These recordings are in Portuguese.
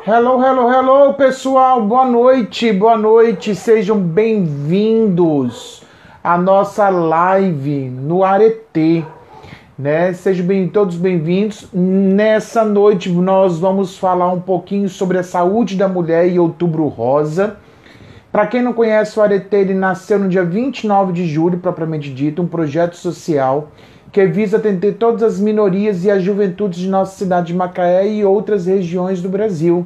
Hello, hello, hello, pessoal. Boa noite. Sejam bem-vindos à nossa live no Aretê, né? Sejam todos bem-vindos. Nessa noite nós vamos falar um pouquinho sobre a saúde da mulher e Outubro Rosa. Para quem não conhece, o Aretê, ele nasceu no dia 29 de julho, propriamente dito, um projeto social que visa atender todas as minorias e as juventudes de nossa cidade de Macaé e outras regiões do Brasil.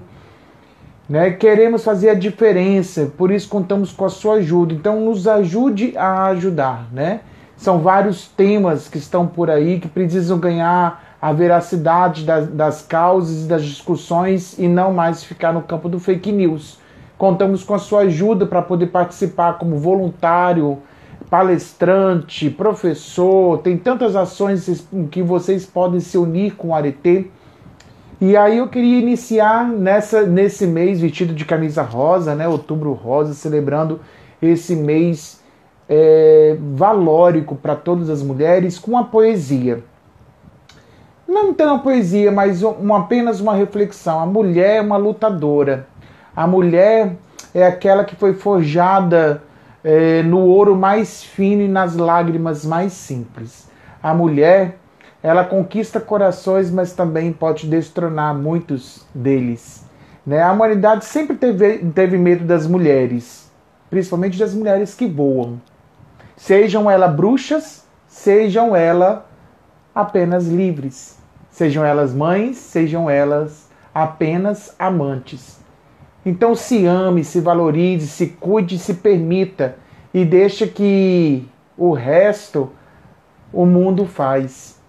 Né? Queremos fazer a diferença, por isso contamos com a sua ajuda. Então nos ajude a ajudar, né? São vários temas que estão por aí que precisam ganhar a veracidade das causas e das discussões e não mais ficar no campo do fake news. Contamos com a sua ajuda para poder participar como voluntário, palestrante, professor. Tem tantas ações em que vocês podem se unir com o Aretê. E aí eu queria iniciar nesse mês vestido de camisa rosa, né? Outubro Rosa, celebrando esse mês valórico para todas as mulheres com a poesia. Não tem uma poesia, mas apenas uma reflexão. A mulher é uma lutadora. A mulher é aquela que foi forjada no ouro mais fino e nas lágrimas mais simples. A mulher, ela conquista corações, mas também pode destronar muitos deles. Né? A humanidade sempre teve medo das mulheres, principalmente das mulheres que voam. Sejam elas bruxas, sejam elas apenas livres. Sejam elas mães, sejam elas apenas amantes. Então se ame, se valorize, se cuide, se permita e deixa que o resto o mundo faz.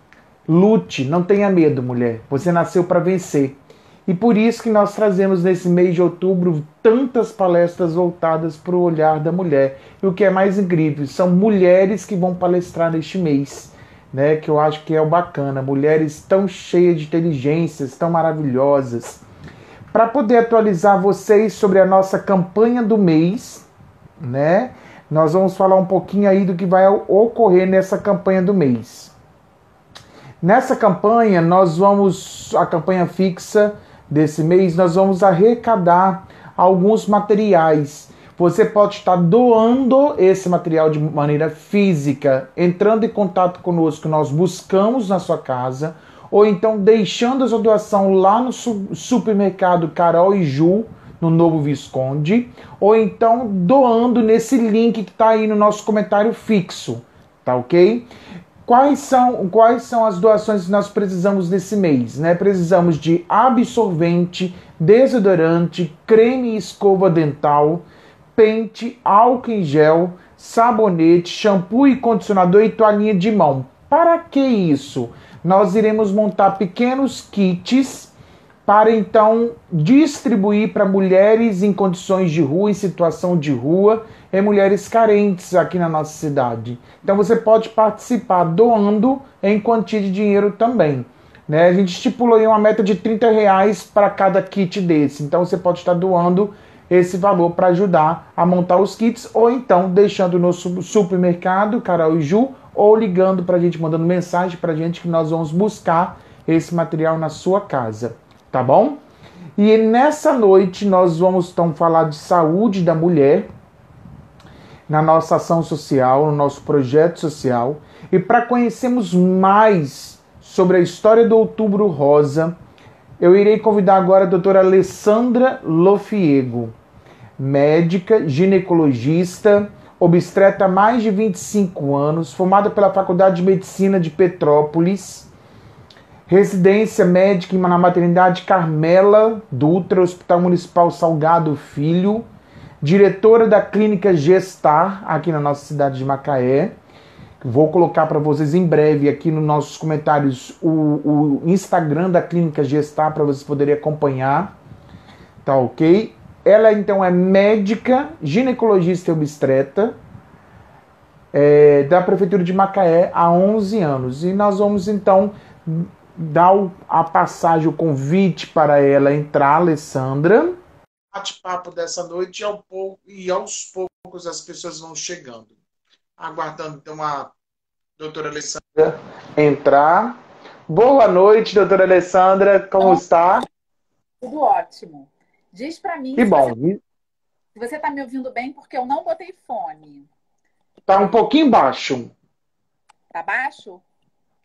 Lute, não tenha medo, mulher. Você nasceu para vencer. E por isso que nós trazemos nesse mês de outubro tantas palestras voltadas para o olhar da mulher. E o que é mais incrível, são mulheres que vão palestrar neste mês, né? Que eu acho que é o bacana. Mulheres tão cheias de inteligências, tão maravilhosas. Para poder atualizar vocês sobre a nossa campanha do mês, né? Nós vamos falar um pouquinho aí do que vai ocorrer nessa campanha do mês. Nessa campanha, a campanha fixa desse mês, nós vamos arrecadar alguns materiais. Você pode estar doando esse material de maneira física, entrando em contato conosco, nós buscamos na sua casa, ou então deixando a sua doação lá no supermercado Carol e Ju, no Novo Visconde, ou então doando nesse link que está aí no nosso comentário fixo, tá ok? Quais são as doações que nós precisamos nesse mês? Né? Precisamos de absorvente, desodorante, creme e escova dental, pente, álcool em gel, sabonete, shampoo e condicionador e toalhinha de mão. Para que isso? Nós iremos montar pequenos kits para então distribuir para mulheres em condições de rua, em situação de rua, e mulheres carentes aqui na nossa cidade. Então você pode participar doando em quantia de dinheiro também. Né? A gente estipulou aí uma meta de R$ 30 para cada kit desse. Então você pode estar doando esse valor para ajudar a montar os kits, ou então deixando no supermercado Carol e Ju, ou ligando para a gente, mandando mensagem para a gente que nós vamos buscar esse material na sua casa. Tá bom? E nessa noite nós vamos então falar de saúde da mulher na nossa ação social, no nosso projeto social. E para conhecermos mais sobre a história do Outubro Rosa, eu irei convidar agora a doutora Alessandra Lofiego, médica, ginecologista, obstetra há mais de 25 anos, formada pela Faculdade de Medicina de Petrópolis, residência médica na maternidade Carmela Dutra, Hospital Municipal Salgado Filho, diretora da clínica Gestar, aqui na nossa cidade de Macaé. Vou colocar para vocês em breve aqui nos nossos comentários o Instagram da clínica Gestar para vocês poderem acompanhar. Tá ok? Ela então é médica, ginecologista e obstetra da Prefeitura de Macaé há 11 anos. E nós vamos então dar a passagem, o convite para ela entrar, Alessandra. Bate-papo dessa noite e aos poucos as pessoas vão chegando. Aguardando então a doutora Alessandra entrar. Boa noite, doutora Alessandra, como está? Tudo ótimo. Diz para mim Que bom. se você está me ouvindo bem, porque eu não botei fone. Tá um pouquinho baixo. Tá baixo?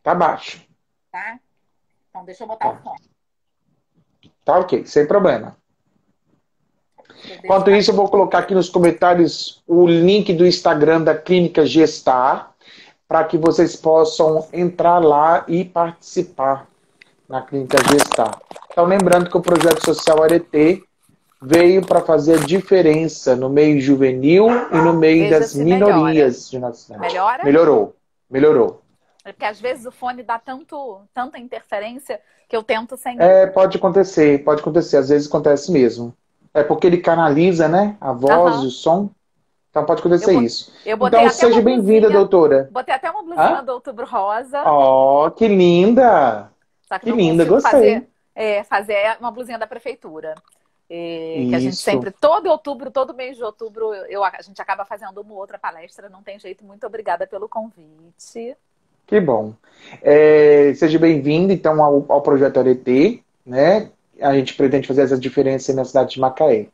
Tá baixo. Tá? Então deixa eu botar o Tá, fone. tá ok, sem problema. Deixa eu Enquanto deixar. isso, eu vou colocar aqui nos comentários o link do Instagram da Clínica Gestar, para que vocês possam entrar lá e participar na Clínica Gestar. Então, lembrando que o projeto social Arete veio para fazer a diferença no meio juvenil e no meio Veja das se melhora. minorias de nossa cidade. Melhora? Melhorou, melhorou. É porque às vezes o fone dá tanta interferência que eu tento sem É, ele. pode acontecer, às vezes acontece mesmo. É porque ele canaliza, né, a voz e Aham. o som, então pode Eu, acontecer bo- isso. eu botei Então, até seja uma bem-vinda, blusinha. doutora. Botei até uma blusinha Hã? do Outubro Rosa. Ó, que linda! Só que Que não linda, consigo gostei. fazer uma blusinha da prefeitura. Que a gente Isso, sempre, todo outubro, todo mês de outubro, a gente acaba fazendo uma ou outra palestra, não tem jeito. Muito obrigada pelo convite. que bom. É, seja bem-vindo, então, ao Projeto Arete, né? A gente pretende fazer essa diferença na cidade de Macaé.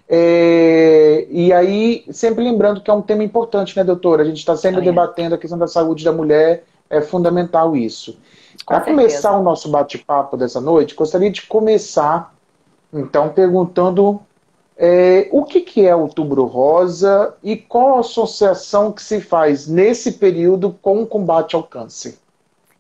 É, e aí, sempre lembrando que é um tema importante, né, doutora? A gente está sempre É, debatendo a questão da saúde da mulher, é fundamental isso. com Para começar certeza. o nosso bate-papo dessa noite, gostaria de começar, então, perguntando o que é Outubro Rosa e qual a associação que se faz nesse período com o combate ao câncer.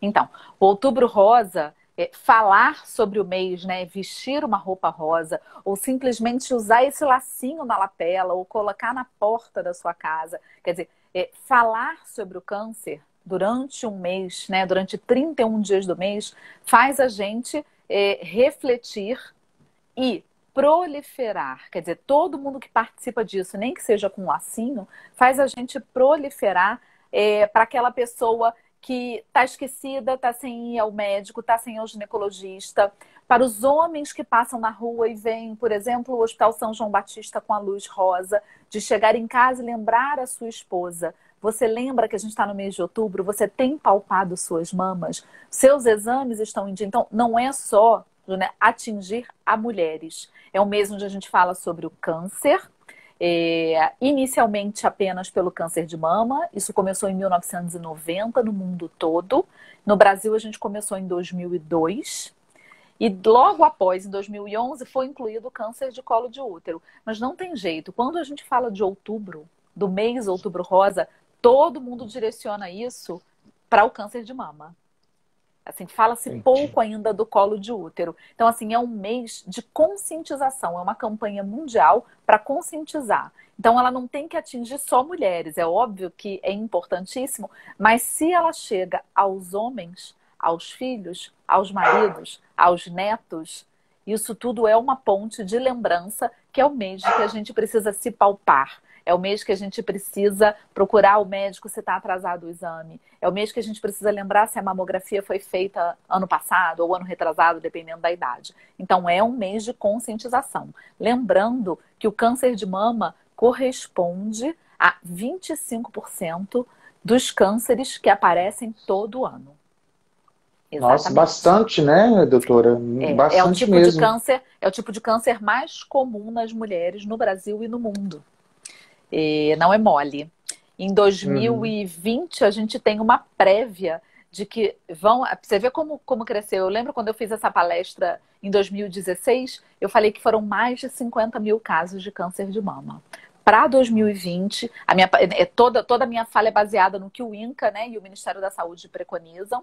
Então, o Outubro Rosa, falar sobre o mês, né, vestir uma roupa rosa, ou simplesmente usar esse lacinho na lapela, ou colocar na porta da sua casa. Quer dizer, falar sobre o câncer durante um mês, né, durante 31 dias do mês, faz a gente refletir e proliferar. Quer dizer, todo mundo que participa disso, nem que seja com um lacinho, faz a gente proliferar para aquela pessoa que está esquecida, está sem ir ao médico, está sem ir ao ginecologista. Para os homens que passam na rua e veem, por exemplo, o Hospital São João Batista com a luz rosa, de chegar em casa e lembrar a sua esposa. Você lembra que a gente está no mês de outubro? Você tem palpado suas mamas? Seus exames estão em dia. Então, não é só, né, atingir a mulheres. É um mês onde a gente fala sobre o câncer, inicialmente apenas pelo câncer de mama. Isso começou em 1990 no mundo todo. No Brasil a gente começou em 2002 e logo após, em 2011, foi incluído o câncer de colo de útero. Mas não tem jeito, quando a gente fala de outubro, do mês Outubro Rosa, todo mundo direciona isso para o câncer de mama. Assim, fala-se Entendi. pouco ainda do colo de útero. Então, assim, é um mês de conscientização, é uma campanha mundial para conscientizar. Então, ela não tem que atingir só mulheres, é óbvio que é importantíssimo, mas se ela chega aos homens, aos filhos, aos maridos, aos netos, isso tudo é uma ponte de lembrança que é o mês de que a gente precisa se palpar. É o mês que a gente precisa procurar o médico se está atrasado o exame. É o mês que a gente precisa lembrar se a mamografia foi feita ano passado ou ano retrasado, dependendo da idade. Então, é um mês de conscientização. Lembrando que o câncer de mama corresponde a 25% dos cânceres que aparecem todo ano. Nossa, Exatamente. bastante, né, doutora? É o Bastante tipo de mesmo. câncer, é o tipo de câncer mais comum nas mulheres no Brasil e no mundo. Não é mole. Em Uhum. 2020, a gente tem uma prévia de que vão. Você vê como cresceu. Eu lembro quando eu fiz essa palestra em 2016, eu falei que foram mais de 50 mil casos de câncer de mama. Para 2020, toda a minha fala é baseada no que o INCA, né, e o Ministério da Saúde preconizam.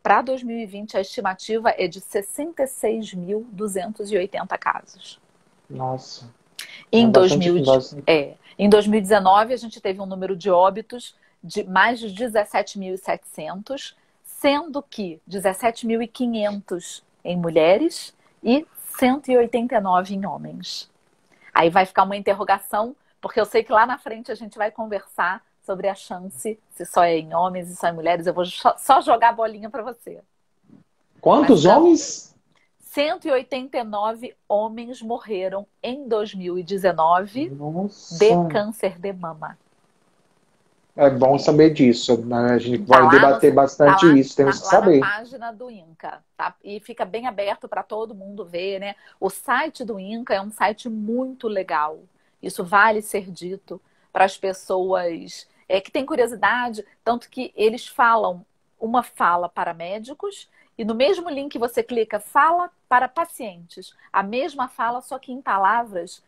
Para 2020, a estimativa é de 66.280 casos. Nossa, é Em bastante, 2000, bastante. em 2019, a gente teve um número de óbitos de mais de 17.700, sendo que 17.500 em mulheres e 189 em homens. Aí vai ficar uma interrogação, porque eu sei que lá na frente a gente vai conversar sobre a chance, se só é em homens e só em mulheres. Eu vou só jogar a bolinha para você. Mas o Quantos câncer. homens? 189 homens morreram em 2019 de Nossa, câncer de mama. É bom saber disso, né? A gente Tá vai lá, debater tá bastante lá, isso, temos que lá na saber. página do INCA, tá? E fica bem aberto para todo mundo ver, né? O site do INCA é um site muito legal. Isso vale ser dito para as pessoas que têm curiosidade, tanto que eles falam uma fala para médicos e no mesmo link você clica fala para pacientes. A mesma fala, só que em palavras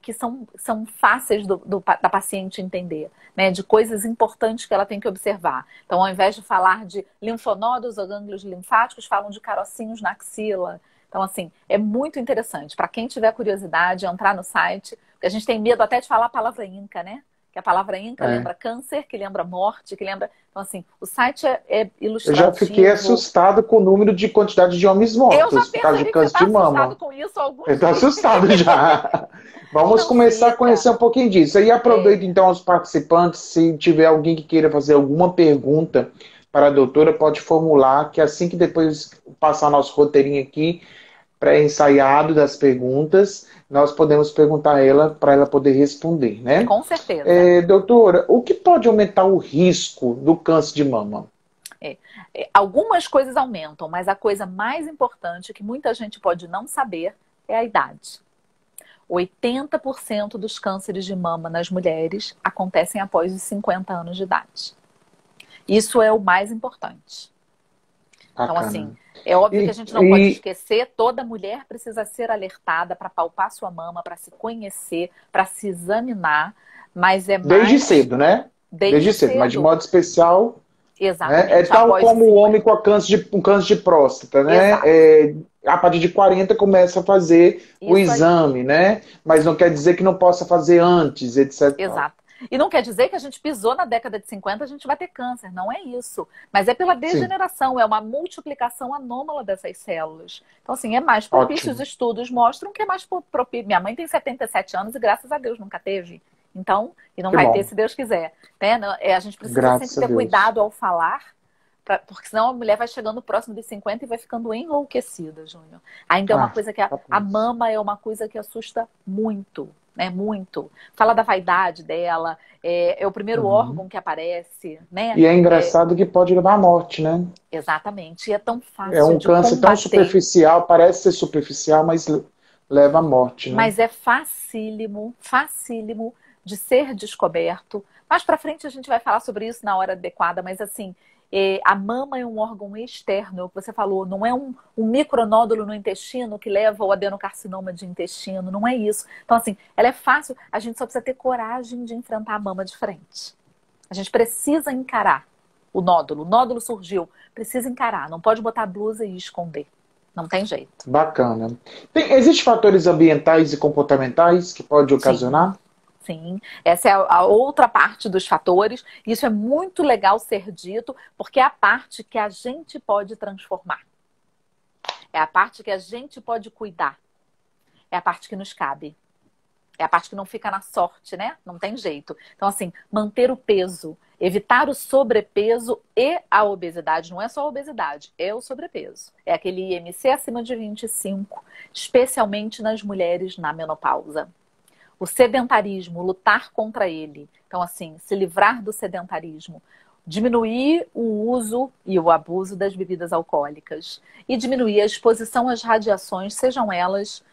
que são fáceis da paciente entender, né, de coisas importantes que ela tem que observar. Então, ao invés de falar de linfonodos ou gânglios linfáticos, falam de carocinhos na axila. Então, assim, é muito interessante. Para quem tiver curiosidade, entrar no site, porque a gente tem medo até de falar a palavra INCA, né? Que a palavra INCA É. lembra câncer, que lembra morte, que lembra... Então, assim, o site é Eu já fiquei ilustrativo. assustado com o número de quantidade de homens Eu já mortos por causa de percebi que você câncer está de assustado mama. com isso há Eu alguns estou dias. assustado já. Vamos Não começar a fica. conhecer um pouquinho disso. E aproveito então os participantes, se tiver alguém que queira fazer alguma pergunta para a doutora, pode formular, que assim que depois passar nosso roteirinho aqui, pré-ensaiado das perguntas, nós podemos perguntar a ela para ela poder responder, né? Com certeza. Doutora, o que pode aumentar o risco do câncer de mama? Algumas coisas aumentam, mas a coisa mais importante que muita gente pode não saber é a idade. 80% dos cânceres de mama nas mulheres acontecem após os 50 anos de idade. Isso é o mais importante. Então, Bacana. assim, é óbvio que a gente não pode E esquecer, toda mulher precisa ser alertada para palpar sua mama, para se conhecer, para se examinar, mas é desde mais cedo, né? desde Desde cedo, mas de cedo. modo especial, né? É Exatamente, tal após os como o homem 50. com câncer de próstata, né? Exato. A partir de 40 começa a fazer o Isso aí. exame, né? Mas não quer dizer que não possa fazer antes, etc. Exato. E não quer dizer que a gente pisou na década de 50, a gente vai ter câncer. Não é isso. Mas é pela Sim, degeneração, é uma multiplicação anômala dessas células. Então, assim, é mais propício. Os ótimo. estudos mostram que é mais propício. Minha mãe tem 77 anos e graças a Deus nunca teve. Então, e não Que vai ter bom. se Deus quiser. Né? A gente precisa sempre Graças a ter Deus. cuidado ao falar, porque senão a mulher vai chegando próximo dos 50 e vai ficando enlouquecida, Júnior. Ainda é uma Ah, coisa que a capaz. mama é uma coisa que assusta muito, né? Muito. Fala da vaidade dela, é o primeiro Uhum. órgão que aparece, né? E é engraçado que pode levar à morte, né? Exatamente. E é tão É fácil um de câncer tão combater, superficial, parece ser superficial, mas leva à morte, né? mas é facílimo, facílimo de ser descoberto. Mais para frente a gente vai falar sobre isso na hora adequada, mas assim, a mama é um órgão externo, é o que você falou, não é um micronódulo no intestino que leva ao adenocarcinoma de intestino, não é isso. Então, assim, ela é fácil, a gente só precisa ter coragem de enfrentar a mama de frente. A gente precisa encarar o nódulo surgiu, precisa encarar, não pode botar blusa e esconder. Não tem jeito. Bacana. Existem fatores ambientais e comportamentais que pode Sim. ocasionar? Sim, essa é a outra parte dos fatores. Isso é muito legal ser dito, porque é a parte que a gente pode transformar. É a parte que a gente pode cuidar. É a parte que nos cabe. É a parte que não fica na sorte, né? Não tem jeito. Então, assim, manter o peso, evitar o sobrepeso e a obesidade. Não é só a obesidade, é o sobrepeso. É aquele IMC acima de 25, especialmente nas mulheres na menopausa. O sedentarismo, lutar contra ele. Então, assim, se livrar do sedentarismo. Diminuir o uso e o abuso das bebidas alcoólicas. E diminuir a exposição às radiações, sejam elas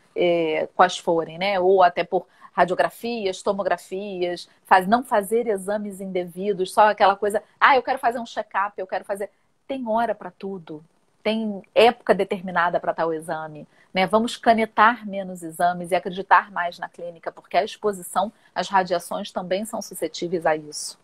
quais forem, né? Ou até por radiografias, tomografias, não fazer exames indevidos, só aquela coisa, eu quero fazer um check-up, eu quero fazer. Tem hora para tudo. Tem época determinada para tal exame. Né? Vamos canetar menos exames e acreditar mais na clínica, porque a exposição às radiações também são suscetíveis a isso.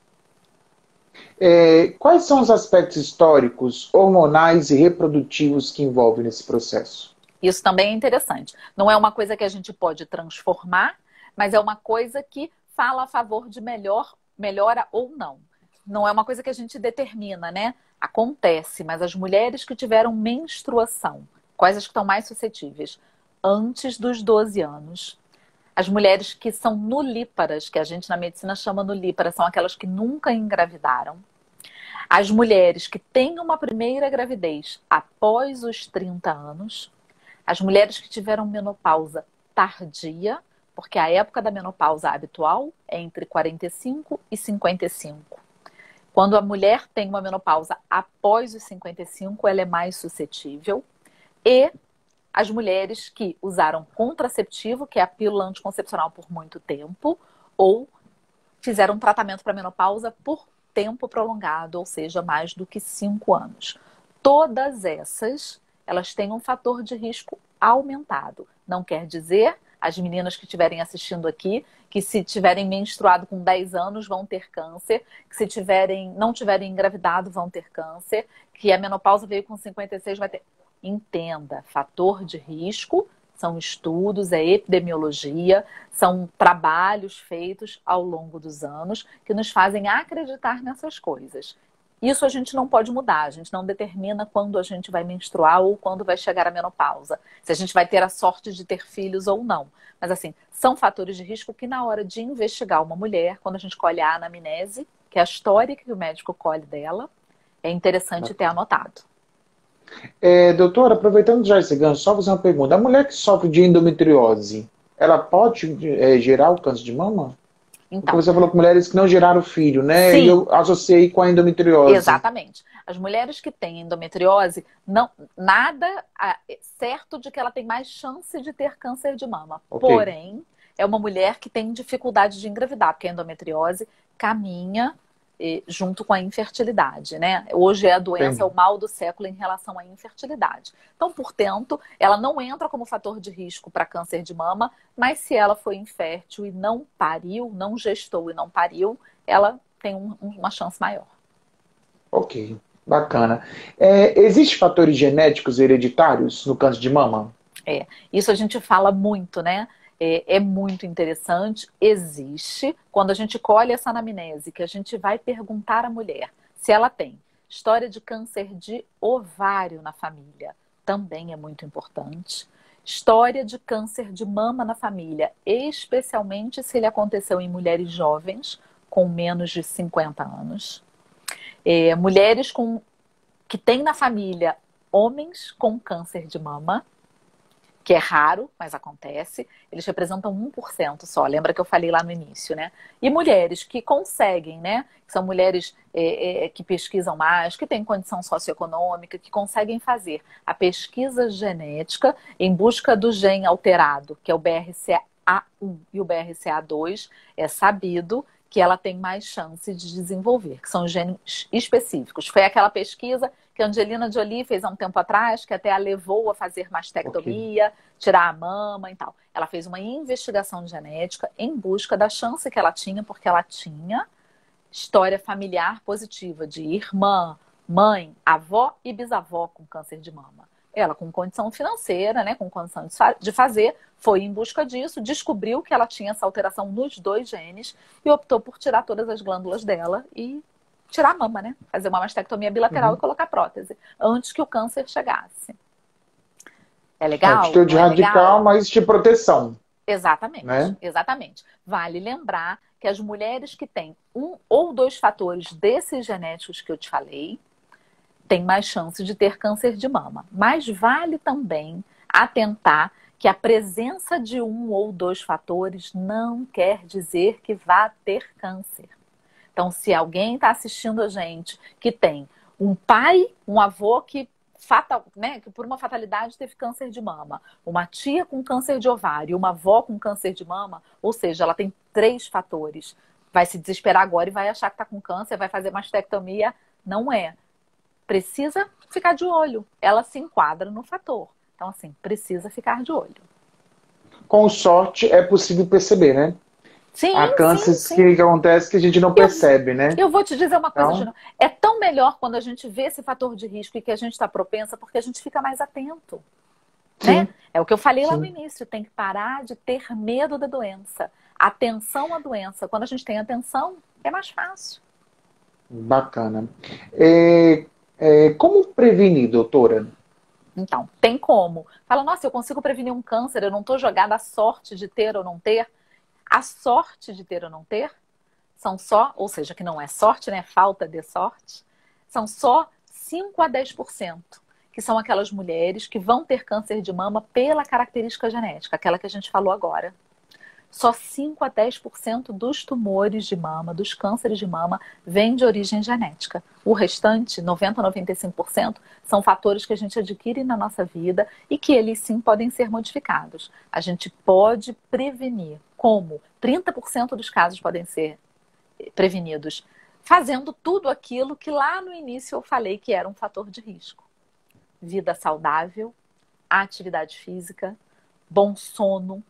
Quais são os aspectos históricos, hormonais e reprodutivos que envolvem nesse processo? Isso também é interessante. Não é uma coisa que a gente pode transformar, mas é uma coisa que fala a favor de melhora ou não. Não é uma coisa que a gente determina, né? Acontece, mas as mulheres que tiveram menstruação, quais as que estão mais suscetíveis? Antes dos 12 anos. As mulheres que são nulíparas, que a gente na medicina chama nulíparas, são aquelas que nunca engravidaram. As mulheres que têm uma primeira gravidez após os 30 anos. As mulheres que tiveram menopausa tardia, porque a época da menopausa habitual é entre 45 e 55. Quando a mulher tem uma menopausa após os 55, ela é mais suscetível. E as mulheres que usaram contraceptivo, que é a pílula anticoncepcional, por muito tempo, ou fizeram tratamento para menopausa por tempo prolongado, ou seja, mais do que 5 anos. Todas essas, elas têm um fator de risco aumentado. Não quer dizer, as meninas que estiverem assistindo aqui, que se tiverem menstruado com 10 anos vão ter câncer, que se não tiverem engravidado vão ter câncer, que a menopausa veio com 56 vai ter... Entenda, fator de risco são estudos, é epidemiologia, são trabalhos feitos ao longo dos anos que nos fazem acreditar nessas coisas. Isso a gente não pode mudar, a gente não determina quando a gente vai menstruar ou quando vai chegar a menopausa, se a gente vai ter a sorte de ter filhos ou não. Mas assim, são fatores de risco que na hora de investigar uma mulher, quando a gente colhe a anamnese, que é a história que o médico colhe dela, é interessante ter anotado. Doutora, aproveitando já esse gancho, só fazer uma pergunta. A mulher que sofre de endometriose, ela pode gerar o câncer de mama? Porque Então, você falou com mulheres que não geraram filho, né? sim. E eu associei com a endometriose. Exatamente. As mulheres que têm endometriose, não, nada certo de que ela tem mais chance de ter câncer de mama. Ok. Porém, é uma mulher que tem dificuldade de engravidar, porque a endometriose caminha junto com a infertilidade, né? Hoje é a doença, é o mal do século em relação à infertilidade. Então, portanto, ela não entra como fator de risco para câncer de mama, mas se ela foi infértil e não pariu, não gestou e não pariu, ela tem uma chance maior. Ok, bacana. Existem fatores genéticos hereditários no câncer de mama? Isso a gente fala muito, né? É muito interessante, existe. Quando a gente colhe essa anamnese, que a gente vai perguntar à mulher se ela tem história de câncer de ovário na família, também é muito importante. História de câncer de mama na família, especialmente se ele aconteceu em mulheres jovens, com menos de 50 anos. Mulheres que têm na família homens com câncer de mama, que é raro, mas acontece, eles representam 1% só, lembra que eu falei lá no início, né? E mulheres que conseguem, né? Que são mulheres que pesquisam mais, que têm condição socioeconômica, que conseguem fazer a pesquisa genética em busca do gene alterado, que é o BRCA1 e o BRCA2, é sabido que ela tem mais chance de desenvolver, que são genes específicos. Foi aquela pesquisa que a Angelina Jolie fez há um tempo atrás, que até a levou a fazer mastectomia, tirar a mama e tal. Ela fez uma investigação genética em busca da chance que ela tinha, porque ela tinha história familiar positiva de irmã, mãe, avó e bisavó com câncer de mama. Ela, com condição financeira, né, com condição de fazer, foi em busca disso, descobriu que ela tinha essa alteração nos 2 genes e optou por tirar todas as glândulas dela e tirar a mama, né? Fazer uma mastectomia bilateral e colocar prótese, antes que o câncer chegasse. É legal? Atitude radical, mas de proteção. Exatamente, né? Exatamente. Vale lembrar que as mulheres que têm 1 ou 2 fatores desses genéticos que eu te falei, tem mais chance de ter câncer de mama. Mas vale também atentar que a presença de 1 ou 2 fatores não quer dizer que vá ter câncer. Então, se alguém está assistindo a gente que tem um pai, um avô que por uma fatalidade teve câncer de mama, uma tia com câncer de ovário, uma avó com câncer de mama, ou seja, ela tem 3 fatores. Vai se desesperar agora e vai achar que está com câncer, vai fazer mastectomia. Não é. Precisa ficar de olho. Ela se enquadra no fator. Então, assim, precisa ficar de olho. Com sorte, é possível perceber, né? Sim, Há cânceres sim. que acontecem que a gente não percebe, né? Eu vou te dizer uma coisa, Então, Gino. É tão melhor quando a gente vê esse fator de risco e que a gente está propensa, porque a gente fica mais atento. Né? É o que eu falei lá no início. Tem que parar de ter medo da doença. Atenção à doença. Quando a gente tem atenção, é mais fácil. Bacana. Como prevenir, doutora? Então, tem como. Fala, nossa, eu consigo prevenir um câncer, eu não estou jogada à sorte de ter ou não ter. A sorte de ter ou não ter são só, ou seja, que não é sorte, né? Falta de sorte, são só 5 a 10%, que são aquelas mulheres que vão ter câncer de mama pela característica genética, aquela que a gente falou agora. Só 5 a 10% dos tumores de mama, dos cânceres de mama, vêm de origem genética. O restante, 90 a 95%, são fatores que a gente adquire na nossa vida e que eles sim podem ser modificados. A gente pode prevenir. Como? 30% dos casos podem ser prevenidos fazendo tudo aquilo que lá no início eu falei que era um fator de risco. Vida saudável, atividade física, bom sono,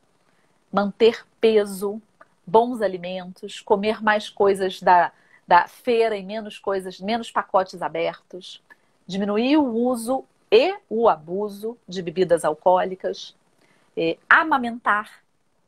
manter peso, bons alimentos, comer mais coisas da feira e menos coisas, menos pacotes abertos, diminuir o uso e o abuso de bebidas alcoólicas, amamentar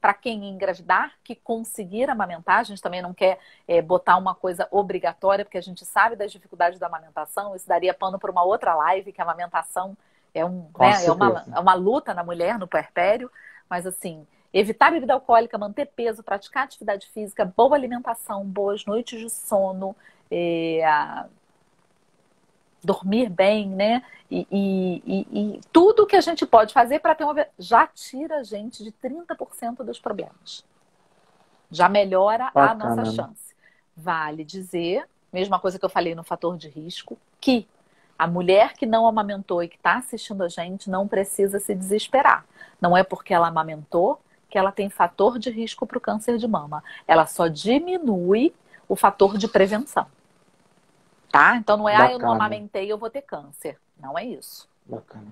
para quem engravidar, que conseguir amamentar. A gente também não quer botar uma coisa obrigatória, porque a gente sabe das dificuldades da amamentação. Isso daria pano para uma outra live, que a amamentação é uma luta na mulher, no puerpério. Mas assim, evitar bebida alcoólica, manter peso, praticar atividade física, boa alimentação, boas noites de sono, dormir bem, né? E tudo que a gente pode fazer para ter já tira a gente de 30% dos problemas. Já melhora a nossa chance. Vale dizer, mesma coisa que eu falei no fator de risco, que a mulher que não amamentou e que está assistindo a gente não precisa se desesperar. Não é porque ela amamentou que ela tem fator de risco para o câncer de mama. Ela só diminui o fator de prevenção. Tá? Então não é, eu não amamentei, eu vou ter câncer. Não é isso. Bacana.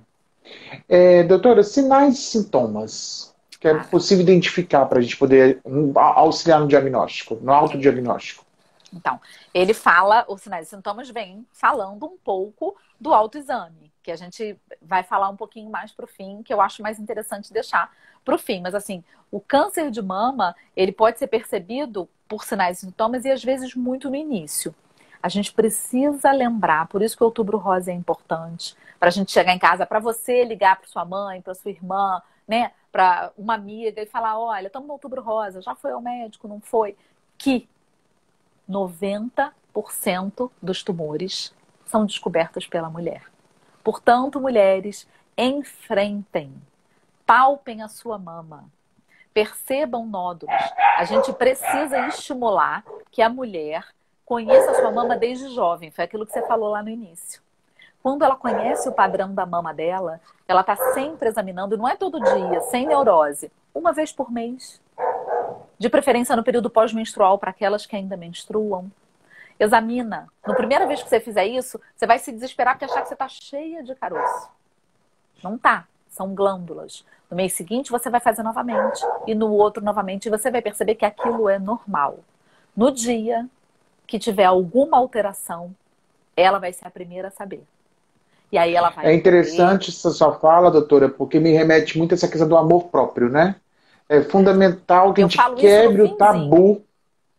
Doutora, sinais e sintomas que é possível identificar para a gente poder auxiliar no diagnóstico, no autodiagnóstico? Então, ele fala, os sinais e sintomas vêm falando um pouco do autoexame, que a gente vai falar um pouquinho mais para o fim, que eu acho mais interessante deixar para o fim. Mas assim, o câncer de mama, ele pode ser percebido por sinais e sintomas e às vezes muito no início. A gente precisa lembrar, por isso que o Outubro Rosa é importante, para a gente chegar em casa, para você ligar para sua mãe, para sua irmã, né, para uma amiga e falar, olha, estamos no Outubro Rosa, já foi ao médico, não foi? Que 90% dos tumores são descobertos pela mulher. Portanto, mulheres, enfrentem, palpem a sua mama, percebam nódulos. A gente precisa estimular que a mulher conheça a sua mama desde jovem. Foi aquilo que você falou lá no início. Quando ela conhece o padrão da mama dela, ela está sempre examinando, não é todo dia, sem neurose, uma vez por mês. De preferência no período pós-menstrual, para aquelas que ainda menstruam. Examina. Na primeira vez que você fizer isso, você vai se desesperar porque achar que você está cheia de caroço. Não tá. São glândulas. No mês seguinte, você vai fazer novamente. E no outro novamente. E você vai perceber que aquilo é normal. No dia que tiver alguma alteração, ela vai ser a primeira a saber. E aí ela vai... É interessante essa sua fala, doutora, porque me remete muito a essa questão do amor próprio, né? É fundamental que a gente quebre o tabu,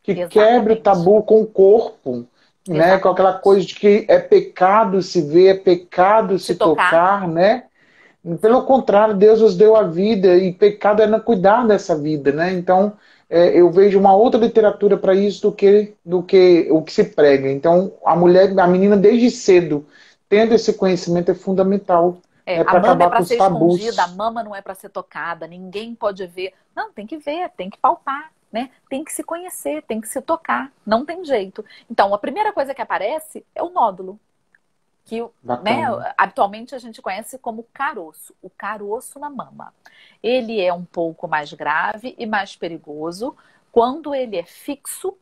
quebre o tabu com o corpo, né? Com aquela coisa de que é pecado se ver, é pecado se tocar, né? Pelo contrário, Deus nos deu a vida e pecado é não cuidar dessa vida, né? Então, eu vejo uma outra literatura para isso do que o que se prega. Então, a menina desde cedo, tendo esse conhecimento é fundamental. A mama é para ser escondida, a mama não é para ser tocada, ninguém pode ver. Não, tem que ver, tem que palpar, né? Tem que se conhecer, tem que se tocar, não tem jeito. Então, a primeira coisa que aparece é o nódulo, que habitualmente a gente conhece como caroço, o caroço na mama. Ele é um pouco mais grave e mais perigoso quando ele é fixo.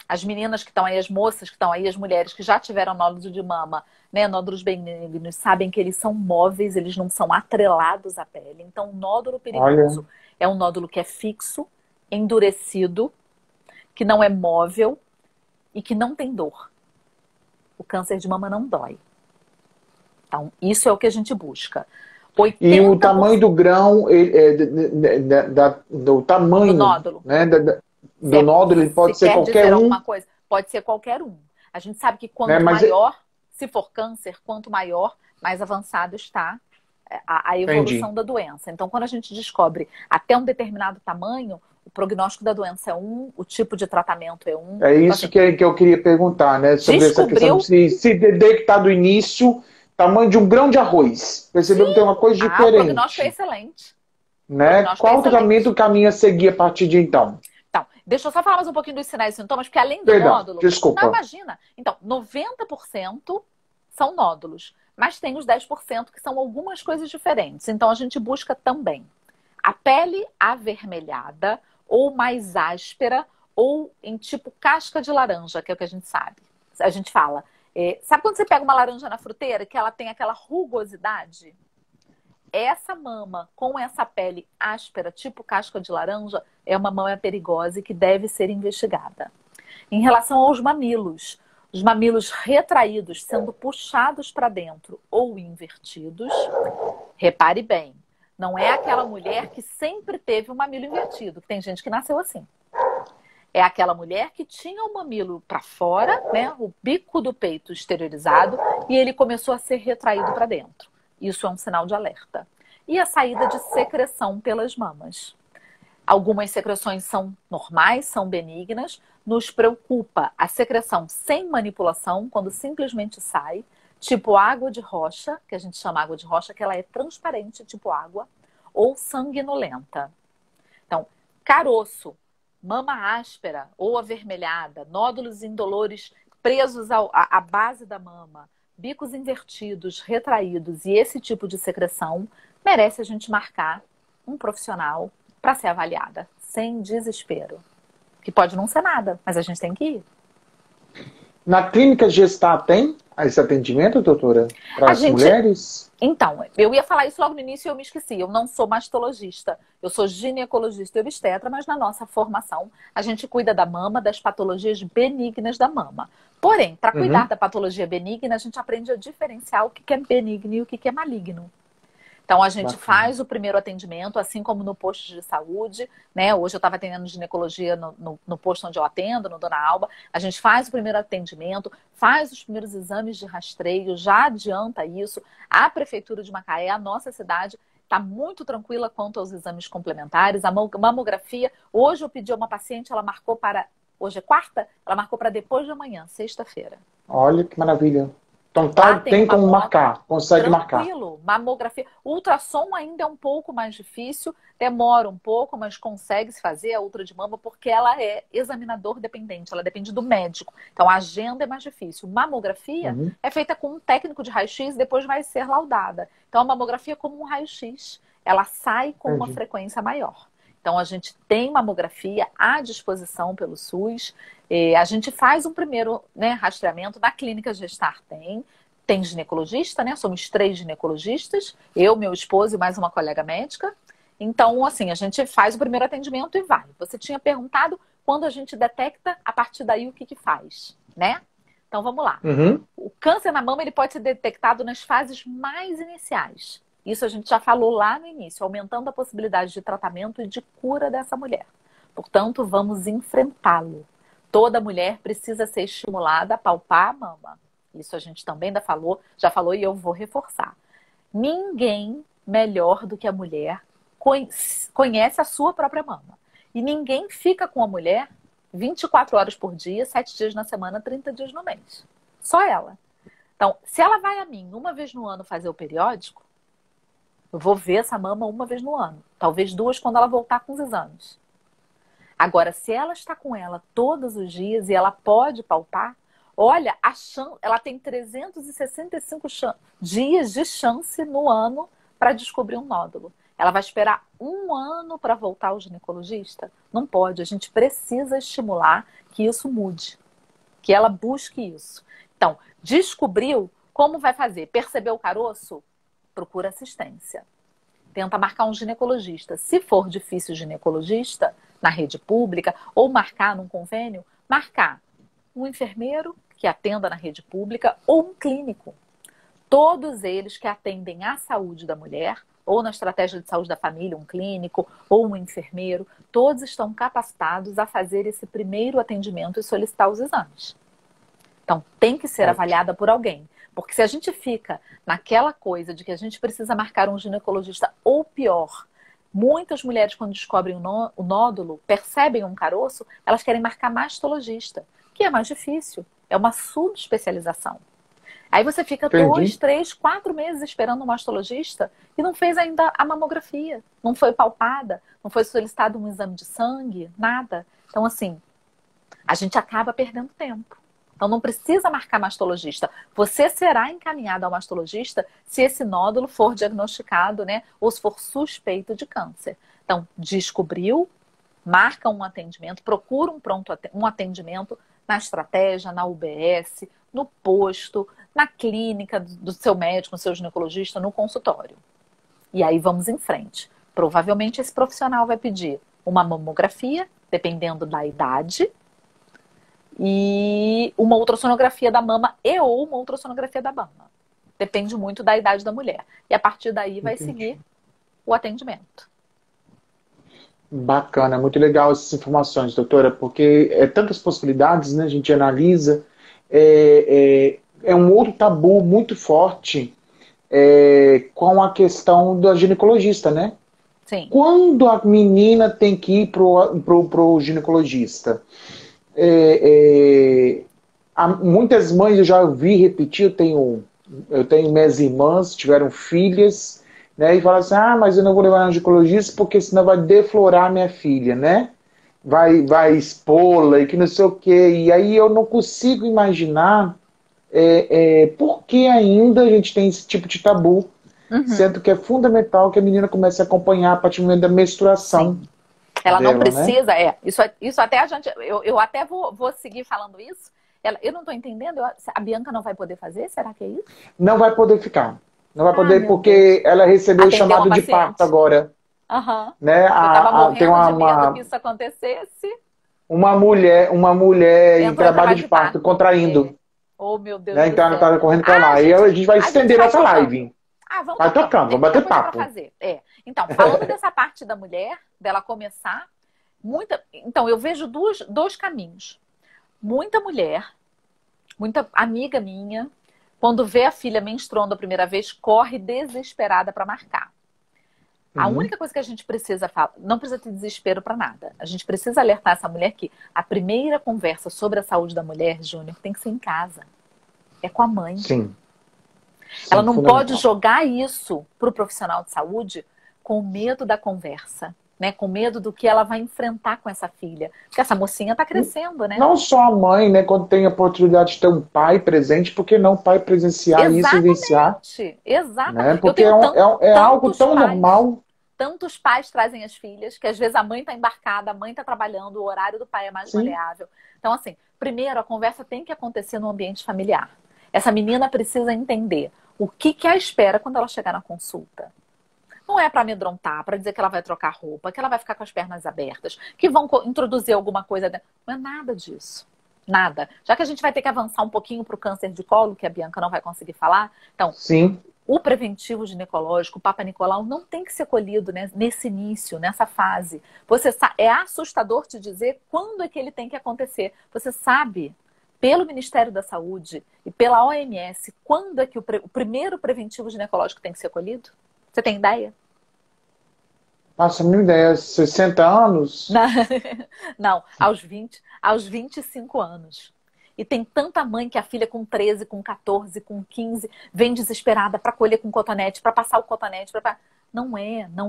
As meninas que estão aí, as moças que estão aí, as mulheres que já tiveram nódulos de mama, né, nódulos benignos, sabem que eles são móveis, eles não são atrelados à pele. Então, o nódulo perigoso é um nódulo que é fixo, endurecido, que não é móvel e que não tem dor. O câncer de mama não dói. Então, isso é o que a gente busca. 80%... E o tamanho do grão, do tamanho do nódulo, né, do nódulo, ele pode ser qualquer um. Coisa, pode ser qualquer um. A gente sabe que quanto maior, se for câncer, quanto maior, mais avançado está a evolução da doença. Então, quando a gente descobre até um determinado tamanho, o prognóstico da doença é um, o tipo de tratamento é um. É isso que eu queria perguntar, né? Sobre essa questão de se detectar do início, tamanho de um grão de arroz. Percebeu que tem uma coisa diferente. O prognóstico é excelente. Né? Diagnóstico Qual o excelente. tratamento caminho a seguir a partir de então? Então, deixa eu só falar mais um pouquinho dos sinais e sintomas, porque além do Perdão, nódulo, não, desculpa. imagina. Então, 90% são nódulos, mas tem os 10% que são algumas coisas diferentes. Então, a gente busca também a pele avermelhada ou mais áspera ou em tipo casca de laranja, que é o que a gente sabe. A gente fala. Sabe quando você pega uma laranja na fruteira que ela tem aquela rugosidade? Essa mama com essa pele áspera, tipo casca de laranja, é uma mama perigosa e que deve ser investigada. Em relação aos mamilos, os mamilos retraídos sendo puxados para dentro ou invertidos, repare bem, não é aquela mulher que sempre teve o mamilo invertido, que tem gente que nasceu assim. É aquela mulher que tinha o mamilo para fora, né, o bico do peito exteriorizado, e ele começou a ser retraído para dentro. Isso é um sinal de alerta. E a saída de secreção pelas mamas. Algumas secreções são normais, são benignas. Nos preocupa a secreção sem manipulação, quando simplesmente sai, tipo água de rocha, que a gente chama água de rocha, que ela é transparente, tipo água, ou sanguinolenta. Então, caroço, mama áspera ou avermelhada, nódulos indolores presos à base da mama, bicos invertidos, retraídos e esse tipo de secreção, merece a gente marcar um profissional para ser avaliada, sem desespero. Que pode não ser nada, mas a gente tem que ir. Na clínica Gestar tem esse atendimento, doutora? Para A as gente... mulheres? Então, eu ia falar isso logo no início e eu me esqueci. Eu não sou mastologista, eu sou ginecologista e obstetra, mas na nossa formação a gente cuida da mama, das patologias benignas da mama. Porém, para cuidar da patologia benigna, a gente aprende a diferenciar o que é benigno e o que é maligno. Então, a gente faz o primeiro atendimento, assim como no posto de saúde, né? Hoje eu estava atendendo ginecologia no posto onde eu atendo, no Dona Alba. A gente faz o primeiro atendimento, faz os primeiros exames de rastreio, já adianta isso. A Prefeitura de Macaé, a nossa cidade, está muito tranquila quanto aos exames complementares. A mamografia, hoje eu pedi a uma paciente, ela marcou para... Hoje é quarta? Ela marcou para depois de amanhã, sexta-feira. Olha que maravilha. Então Lá tem como marcar, consegue marcar. Tranquilo, mamografia. O ultrassom ainda é um pouco mais difícil, demora um pouco, mas consegue se fazer a ultra de mama porque ela é examinador dependente, ela depende do médico. Então a agenda é mais difícil. Mamografia é feita com um técnico de raio-x e depois vai ser laudada. Então a mamografia é como um raio-x, ela sai com uma frequência maior. Então, a gente tem mamografia à disposição pelo SUS. A gente faz um primeiro, né, rastreamento. Na clínica Gestar tem ginecologista, né? Somos 3 ginecologistas. Eu, meu esposo e mais uma colega médica. Então, assim, a gente faz o primeiro atendimento e vai. Você tinha perguntado quando a gente detecta, a partir daí, o que faz, né? Então, vamos lá. O câncer na mama ele pode ser detectado nas fases mais iniciais. Isso a gente já falou lá no início, aumentando a possibilidade de tratamento e de cura dessa mulher. Portanto, vamos enfrentá-lo. Toda mulher precisa ser estimulada a palpar a mama. Isso a gente também já falou e eu vou reforçar. Ninguém melhor do que a mulher conhece a sua própria mama. E ninguém fica com a mulher 24 horas por dia, 7 dias na semana, 30 dias no mês. Só ela. Então, se ela vai a mim uma vez no ano fazer o periódico, eu vou ver essa mama uma vez no ano. Talvez 2 quando ela voltar com os exames. Agora, se ela está com ela todos os dias e ela pode palpar, olha, ela tem 365 dias de chance no ano para descobrir um nódulo. Ela vai esperar 1 ano para voltar ao ginecologista? Não pode. A gente precisa estimular que isso mude. Que ela busque isso. Então, descobriu, como vai fazer? Percebeu o caroço? Procura assistência. Tenta marcar um ginecologista. Se for difícil ginecologista, na rede pública, ou marcar num convênio, marcar um enfermeiro que atenda na rede pública ou um clínico. Todos eles que atendem à saúde da mulher, ou na estratégia de saúde da família, um clínico ou um enfermeiro, todos estão capacitados a fazer esse primeiro atendimento e solicitar os exames. Então, tem que ser avaliada por alguém. Porque se a gente fica naquela coisa de que a gente precisa marcar um ginecologista, ou pior, muitas mulheres quando descobrem o nódulo, percebem um caroço, elas querem marcar mastologista, que é mais difícil, é uma subespecialização. Aí você fica Entendi. 2, 3, 4 meses esperando um mastologista e não fez ainda a mamografia, não foi palpada, não foi solicitado um exame de sangue, nada. Então, assim, a gente acaba perdendo tempo. Então, não precisa marcar mastologista. Você será encaminhado ao mastologista se esse nódulo for diagnosticado, né? Ou se for suspeito de câncer. Então, descobriu, marca um atendimento, procura um atendimento na estratégia, na UBS, no posto, na clínica do seu médico, no seu ginecologista, no consultório. E aí vamos em frente. Provavelmente esse profissional vai pedir uma mamografia, dependendo da idade, e uma ultrassonografia da mama ou uma ultrassonografia da mama. Depende muito da idade da mulher. E a partir daí vai seguir o atendimento. Bacana, muito legal essas informações, doutora, porque é tantas possibilidades, né? A gente analisa. É um outro tabu muito forte com a questão da ginecologista, né? Sim. Quando a menina tem que ir pro ginecologista? Muitas mães eu já vi repetir, eu tenho minhas irmãs, tiveram filhas, né, e falaram assim, mas eu não vou levar no ginecologista porque senão vai deflorar minha filha, né? Vai expô-la e que não sei o quê. E aí eu não consigo imaginar por que ainda a gente tem esse tipo de tabu, sendo que é fundamental que a menina comece a acompanhar a partir do momento da menstruação. Sim. Ela dela, não precisa, né? Isso até a gente. Eu até vou seguir falando isso. Eu não estou entendendo. A Bianca não vai poder fazer? Será que é isso? Não vai poder ficar. Não vai poder Meu porque Deus. ela recebeu o Atendeu uma chamado de paciente. parto agora. Aham. Né? Eu estava Tem morrendo de medo que isso acontecesse. uma mulher em Entrou em trabalho de parto contraindo. Oh, meu Deus Né? do Então ela céu. está correndo para lá. E a gente vai A gente estender vai nossa tocando. live. Vamos Vai tocando. tocando, Tem vamos bater muita coisa papo. para fazer. Então, falando dessa parte da mulher, dela começar, então, eu vejo dois caminhos. Muita mulher, muita amiga minha, quando vê a filha menstruando a primeira vez, corre desesperada para marcar. A única coisa que a gente precisa falar, não precisa ter desespero para nada. A gente precisa alertar essa mulher que a primeira conversa sobre a saúde da mulher, Júnior, tem que ser em casa. É com a mãe. Sim. Ela não pode jogar isso para o profissional de saúde com medo da conversa. Né, com medo do que ela vai enfrentar com essa filha. Porque essa mocinha está crescendo, né? Não só a mãe, né? Quando tem a oportunidade de ter um pai presente, por que não o pai presenciar isso e vivenciar? Exatamente. Né? Porque é algo tão normal. Tantos pais trazem as filhas, que às vezes a mãe está embarcada, a mãe está trabalhando, o horário do pai é mais maleável. Então, assim, primeiro, a conversa tem que acontecer no ambiente familiar. Essa menina precisa entender o que a espera quando ela chegar na consulta. Não é para amedrontar, para dizer que ela vai trocar roupa, que ela vai ficar com as pernas abertas, que vão introduzir alguma coisa dentro. Não é nada disso. Nada. Já que a gente vai ter que avançar um pouquinho para o câncer de colo, que a Bianca não vai conseguir falar. Então, sim, o preventivo ginecológico, o Papa Nicolau, não tem que ser colhido, né, nesse início, nessa fase. É assustador te dizer quando é que ele tem que acontecer. Você sabe, pelo Ministério da Saúde e pela OMS, quando é que o primeiro preventivo ginecológico tem que ser colhido? Você tem ideia? Nossa, a minha ideia, 60 anos? Não, aos 25 anos. E tem tanta mãe que a filha com 13, com 14, com 15, vem desesperada para colher com cotonete, para passar o cotonete. Não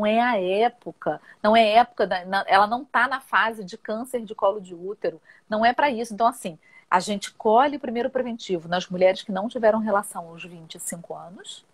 é a época. Não é época, ela não está na fase de câncer de colo de útero. Não é para isso. Então, assim, a gente colhe o primeiro preventivo nas mulheres que não tiveram relação aos 25 anos.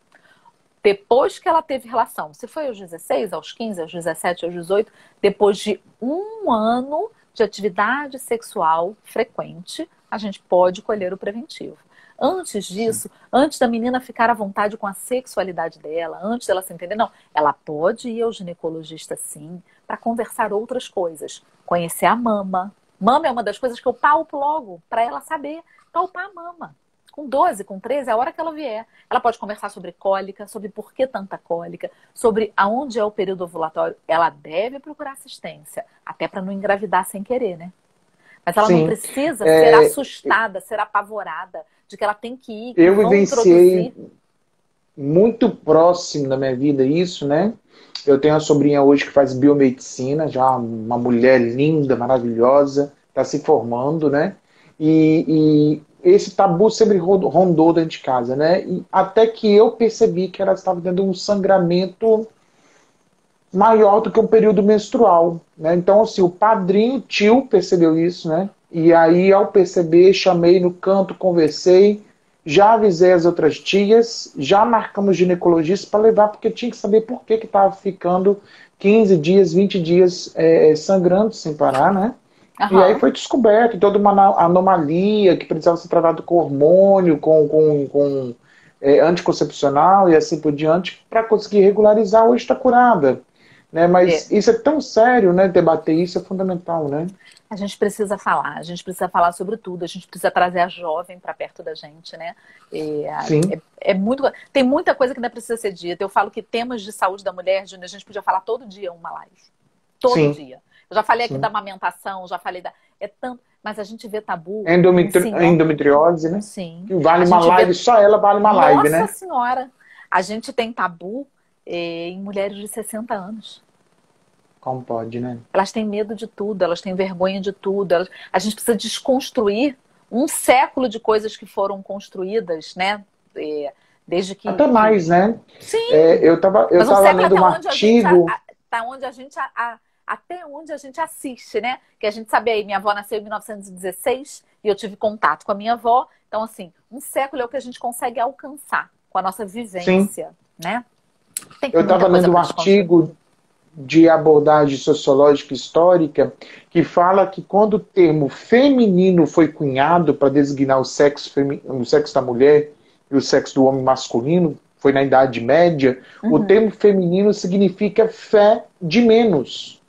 Depois que ela teve relação, se foi aos 16, aos 15, aos 17, aos 18, depois de 1 ano de atividade sexual frequente, a gente pode colher o preventivo. Antes disso, antes da menina ficar à vontade com a sexualidade dela, antes dela se entender, não, ela pode ir ao ginecologista sim, para conversar outras coisas. Conhecer a mama. Mama é uma das coisas que eu palpo logo, para ela saber palpar a mama. Com 12, com 13, é a hora que ela vier. Ela pode conversar sobre cólica, sobre por que tanta cólica, sobre aonde é o período ovulatório. Ela deve procurar assistência, até para não engravidar sem querer, né? Mas ela não precisa ser assustada, ser apavorada, de que ela tem que ir, que eu vão vivenciei introduzir. Muito próximo da minha vida isso, né? Eu tenho uma sobrinha hoje que faz biomedicina, já uma mulher linda, maravilhosa, está se formando, né? E esse tabu sempre rondou dentro de casa, né? E até que eu percebi que ela estava tendo um sangramento maior do que um período menstrual, né? Então, assim, o padrinho, o tio, percebeu isso, né? E aí, ao perceber, chamei no canto, conversei, já avisei as outras tias, já marcamos ginecologista para levar, porque tinha que saber por que estava ficando 15 dias, 20 dias sangrando sem parar, né? E aí Aham. foi descoberto toda uma anomalia que precisava ser tratado com hormônio, com anticoncepcional e assim por diante, para conseguir regularizar. Hoje está curada. Né? É. Mas isso é tão sério, né? Debater isso é fundamental, né? A gente precisa falar sobre tudo, a gente precisa trazer a jovem para perto da gente, né? Sim, Tem muita coisa que ainda precisa ser dita. Eu falo que temas de saúde da mulher, Júnior, a gente podia falar todo dia uma live. Todo sim, dia. Eu já falei aqui da sim. amamentação, já falei da. É tanto. Mas a gente vê tabu em senhor. Endometriose, né? Sim. Que vale A uma gente live, vê. só ela vale uma live, Nossa né? Senhora! A gente tem tabu em mulheres de 60 anos. Como pode, né? Elas têm medo de tudo, elas têm vergonha de tudo. A gente precisa desconstruir um século de coisas que foram construídas, né? Desde Até que... mais, né? Sim, Eu mas um tava século lendo até um onde a gente, artigo. tá onde a gente até onde a gente assiste, né? Que a gente sabe aí, minha avó nasceu em 1916 e eu tive contato com a minha avó. Então, assim, um século é o que a gente consegue alcançar com a nossa Sim, vivência, né? Tem eu muita estava coisa lendo um para desconstruir. artigo de abordagem sociológica histórica que fala que quando o termo feminino foi cunhado para designar o sexo da mulher e o sexo do homem masculino, foi na Idade Média, o Uhum. termo feminino significa fé de menos.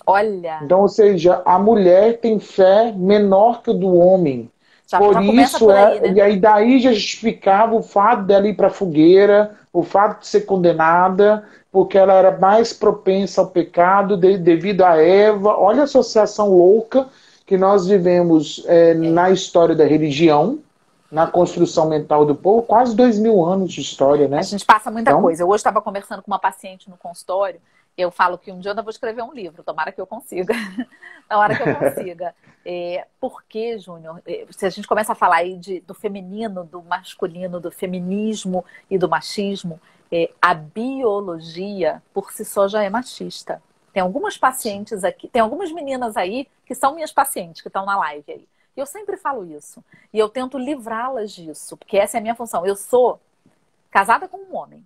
Olha, Então, ou seja, a mulher tem fé menor que o do homem. Por já começa isso, por aí, né? e aí daí já justificava o fato dela ir para a fogueira, o fato de ser condenada, porque ela era mais propensa ao pecado devido a Eva. Olha a associação louca que nós vivemos É. na história da religião, na construção mental do povo, quase 2000 anos de história, A né? gente passa muita Então, coisa. Eu hoje estava conversando com uma paciente no consultório. Eu falo que um dia eu ainda vou escrever um livro, tomara que eu consiga. Na hora que eu consiga. Porque, Júnior, se a gente começa a falar aí do feminino, do masculino, do feminismo e do machismo, a biologia por si só já é machista. Tem algumas pacientes aqui, tem algumas meninas aí que são minhas pacientes, que estão na live aí. E eu sempre falo isso. E eu tento livrá-las disso, porque essa é a minha função. Eu sou casada com um homem,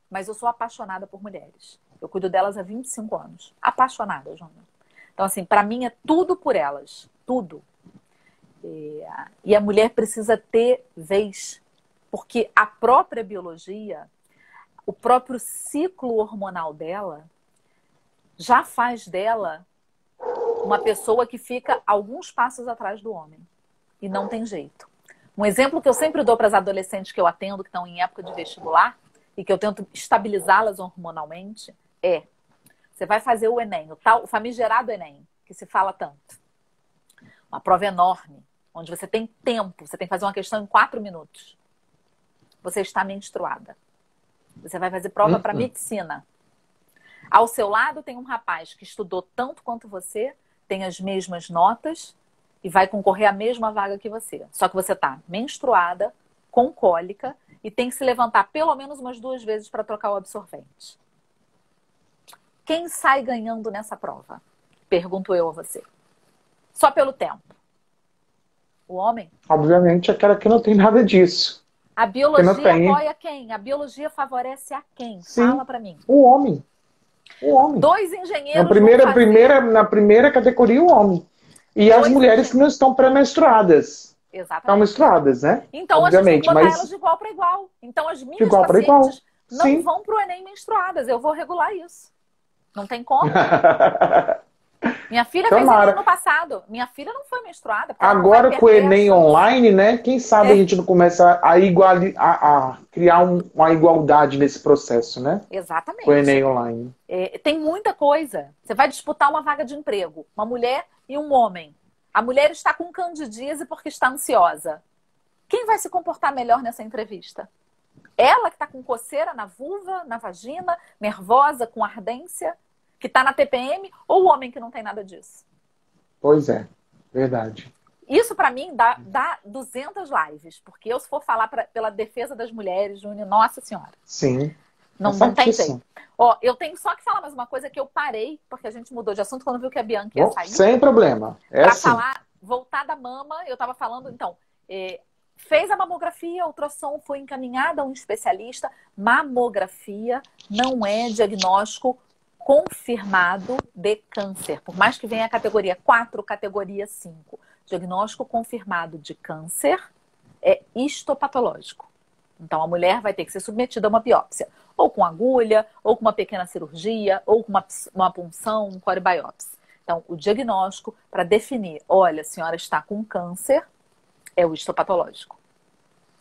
mas eu sou apaixonada por mulheres. Eu cuido delas há 25 anos. Apaixonada, Júnior. Então, assim, para mim é tudo por elas. Tudo. E a mulher precisa ter vez. Porque a própria biologia, o próprio ciclo hormonal dela, já faz dela uma pessoa que fica alguns passos atrás do homem. E não tem jeito. Um exemplo que eu sempre dou para as adolescentes que eu atendo, que estão em época de vestibular, e que eu tento estabilizá-las hormonalmente, você vai fazer o Enem, o famigerado Enem, que se fala tanto. Uma prova enorme, onde você tem tempo, você tem que fazer uma questão em 4 minutos. Você está menstruada. Você vai fazer prova para medicina. Ao seu lado tem um rapaz que estudou tanto quanto você, tem as mesmas notas e vai concorrer à mesma vaga que você. Só que você está menstruada, com cólica e tem que se levantar pelo menos umas 2 vezes para trocar o absorvente. Quem sai ganhando nessa prova? Pergunto eu a você. Só pelo tempo. O homem? obviamente, aquela que não tem nada disso. A Que não biologia tem. apoia quem? A biologia favorece a quem? Sim, Fala para mim. o homem. O homem. 2 engenheiros vão fazer... Na primeira categoria, o homem. E as 2 mulheres que não engenheiros... estão pré-menstruadas. Estão Exatamente. menstruadas, né? Então a gente tem que Obviamente, botar elas de mas igual para igual. Então as de minhas igual para igual. pacientes não Sim. vão para o Enem menstruadas. Eu vou regular isso. Não tem como. Minha filha fez Enem Tomara. ano passado. Minha filha não foi menstruada, porque ela não vai Agora com o perder a Enem chance. online, né? Quem sabe a gente não começa a criar uma igualdade nesse processo, né? Com o Exatamente. Enem online. Tem muita coisa. Você vai disputar uma vaga de emprego. Uma mulher e um homem. A mulher está com candidíase porque está ansiosa. Quem vai se comportar melhor nessa entrevista? Ela que está com coceira na vulva, na vagina, nervosa, com ardência, que está na TPM, ou o homem que não tem nada disso? Pois é, verdade. Isso para mim dá 200 lives, porque eu se for falar pela defesa das mulheres, Júnior, nossa senhora. Sim. Não tem jeito. Ó, eu tenho só que falar mais uma coisa que eu parei, porque a gente mudou de assunto quando viu que a Bianca ia sair. Sem problema. Para assim. falar, voltar da mama, eu estava falando, então, fez a mamografia, a ultrassom foi encaminhada a um especialista. Mamografia não é diagnóstico confirmado de câncer. Por mais que venha a categoria 4, categoria 5. Diagnóstico confirmado de câncer é histopatológico. Então, a mulher vai ter que ser submetida a uma biópsia. Ou com agulha, ou com uma pequena cirurgia, ou com uma punção, um core biopsia. Então, o diagnóstico para definir, olha, a senhora está com câncer, é o histopatológico.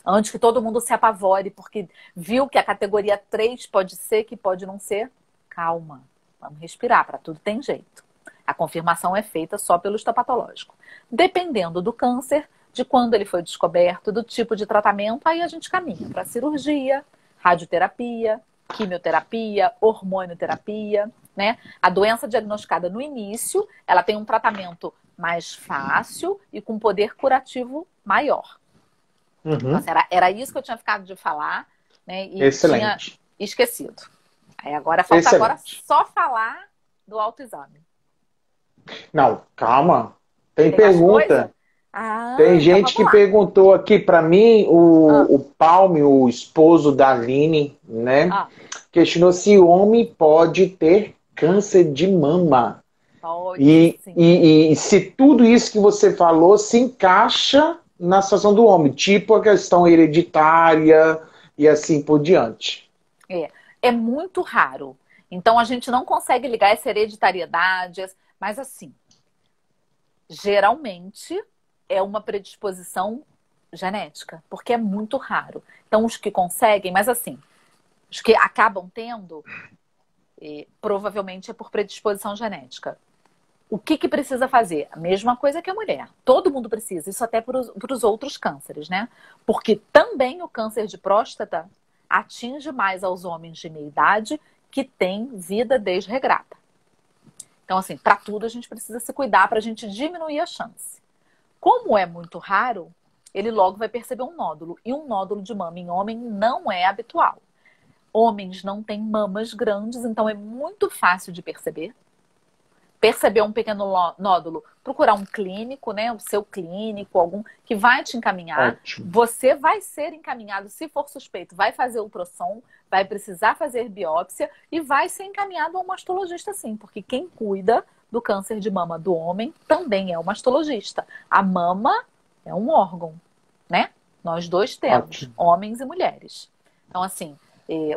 Antes que todo mundo se apavore, porque viu que a categoria 3 pode ser, que pode não ser, calma, vamos respirar, para tudo tem jeito. A confirmação é feita só pelo histopatológico. Dependendo do câncer, de quando ele foi descoberto, do tipo de tratamento, aí a gente caminha para cirurgia, radioterapia, quimioterapia, hormonioterapia, né? A doença diagnosticada no início, ela tem um tratamento mais fácil e com poder curativo maior. Uhum. Então, era isso que eu tinha ficado de falar, né? E Excelente. tinha esquecido. Aí agora falta só falar do autoexame. Não, calma. Tem pergunta. Tem gente então que perguntou aqui para mim, o Palme, o esposo da Aline, né? Questionou se o homem pode ter câncer de mama. Pode, sim. E se tudo isso que você falou se encaixa na situação do homem, tipo a questão hereditária e assim por diante. É muito raro. Então a gente não consegue ligar essa hereditariedade, mas assim, geralmente é uma predisposição genética, porque é muito raro. Então os que conseguem, mas assim, os que acabam tendo, provavelmente é por predisposição genética. O que precisa fazer? A mesma coisa que a mulher. Todo mundo precisa, isso até para os outros cânceres, né? Porque também o câncer de próstata atinge mais aos homens de meia idade que têm vida desregrada. Então, assim, para tudo a gente precisa se cuidar para a gente diminuir a chance. Como é muito raro, ele logo vai perceber um nódulo. E um nódulo de mama em homem não é habitual. Homens não têm mamas grandes, então é muito fácil de perceber. Perceber um pequeno nódulo, procurar um clínico, né? O seu clínico, algum que vai te encaminhar. Ótimo. Você vai ser encaminhado, se for suspeito, vai fazer ultrassom, vai precisar fazer biópsia e vai ser encaminhado a um mastologista, sim, porque quem cuida do câncer de mama do homem também é o mastologista. A mama é um órgão, né? Nós dois temos, Ótimo. Homens e mulheres. Então, assim,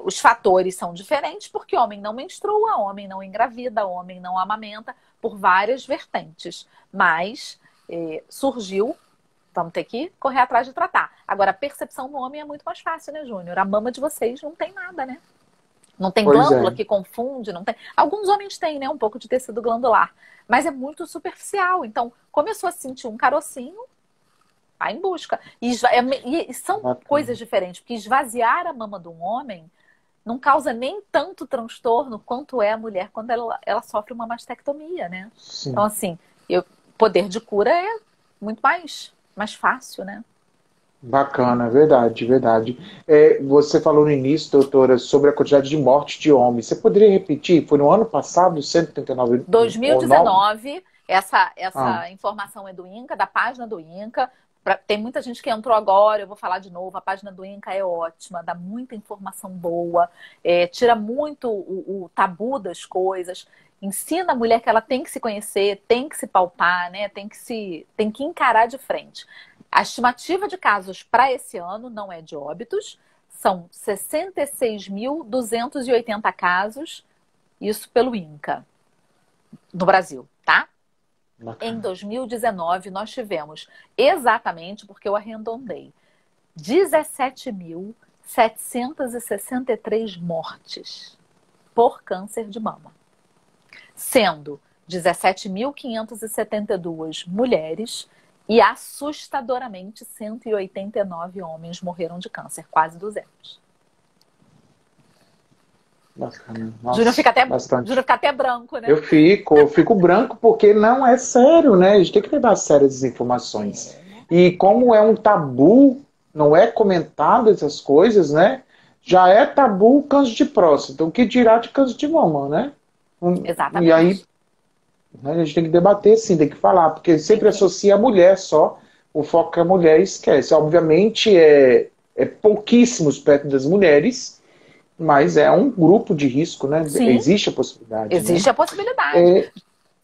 os fatores são diferentes porque homem não menstrua, homem não engravida, homem não amamenta, por várias vertentes. Mas surgiu, vamos ter que correr atrás de tratar. Agora, a percepção no homem é muito mais fácil, né, Júnior? A mama de vocês não tem nada, né? Não tem glândula que confunde, não tem. Alguns homens têm, né? Um pouco de tecido glandular. Mas é muito superficial. Então, começou a sentir um carocinho, vai em busca. E são coisas diferentes, porque esvaziar a mama de um homem não causa nem tanto transtorno quanto é a mulher quando ela sofre uma mastectomia, né? Sim. Então, assim, o poder de cura é muito mais fácil, né? Bacana, verdade, verdade. Você falou no início, doutora, sobre a quantidade de mortes de homens. Você poderia repetir? Foi no ano passado, 139? 2019, essa informação é do INCA, da página do INCA. Tem muita gente que entrou agora, eu vou falar de novo, a página do INCA é ótima, dá muita informação boa, tira muito o tabu das coisas, ensina a mulher que ela tem que se conhecer, tem que se palpar, né? Tem que encarar de frente. A estimativa de casos para esse ano não é de óbitos, são 66.280 casos, isso pelo INCA, no Brasil, tá? Bacana. Em 2019, nós tivemos exatamente, porque eu arredondei, 17.763 mortes por câncer de mama. Sendo 17.572 mulheres e, assustadoramente, 189 homens morreram de câncer, quase 200. Bacana. Nossa, Júnior fica até, bastante. Júnior fica até branco, né? Eu fico branco porque não é sério, né? A gente tem que levar a sério essas informações. E como é um tabu, não é comentado essas coisas, né? Já é tabu o câncer de próstata. O que dirá de câncer de mama, né? E aí, Exatamente. né, a gente tem que debater, sim, tem que falar, porque Tem sempre que. associa a mulher só, o foco é a mulher e esquece. Obviamente, é pouquíssimos perto das mulheres, mas é um grupo de risco, né? Sim, Existe a possibilidade, né? existe a possibilidade. É,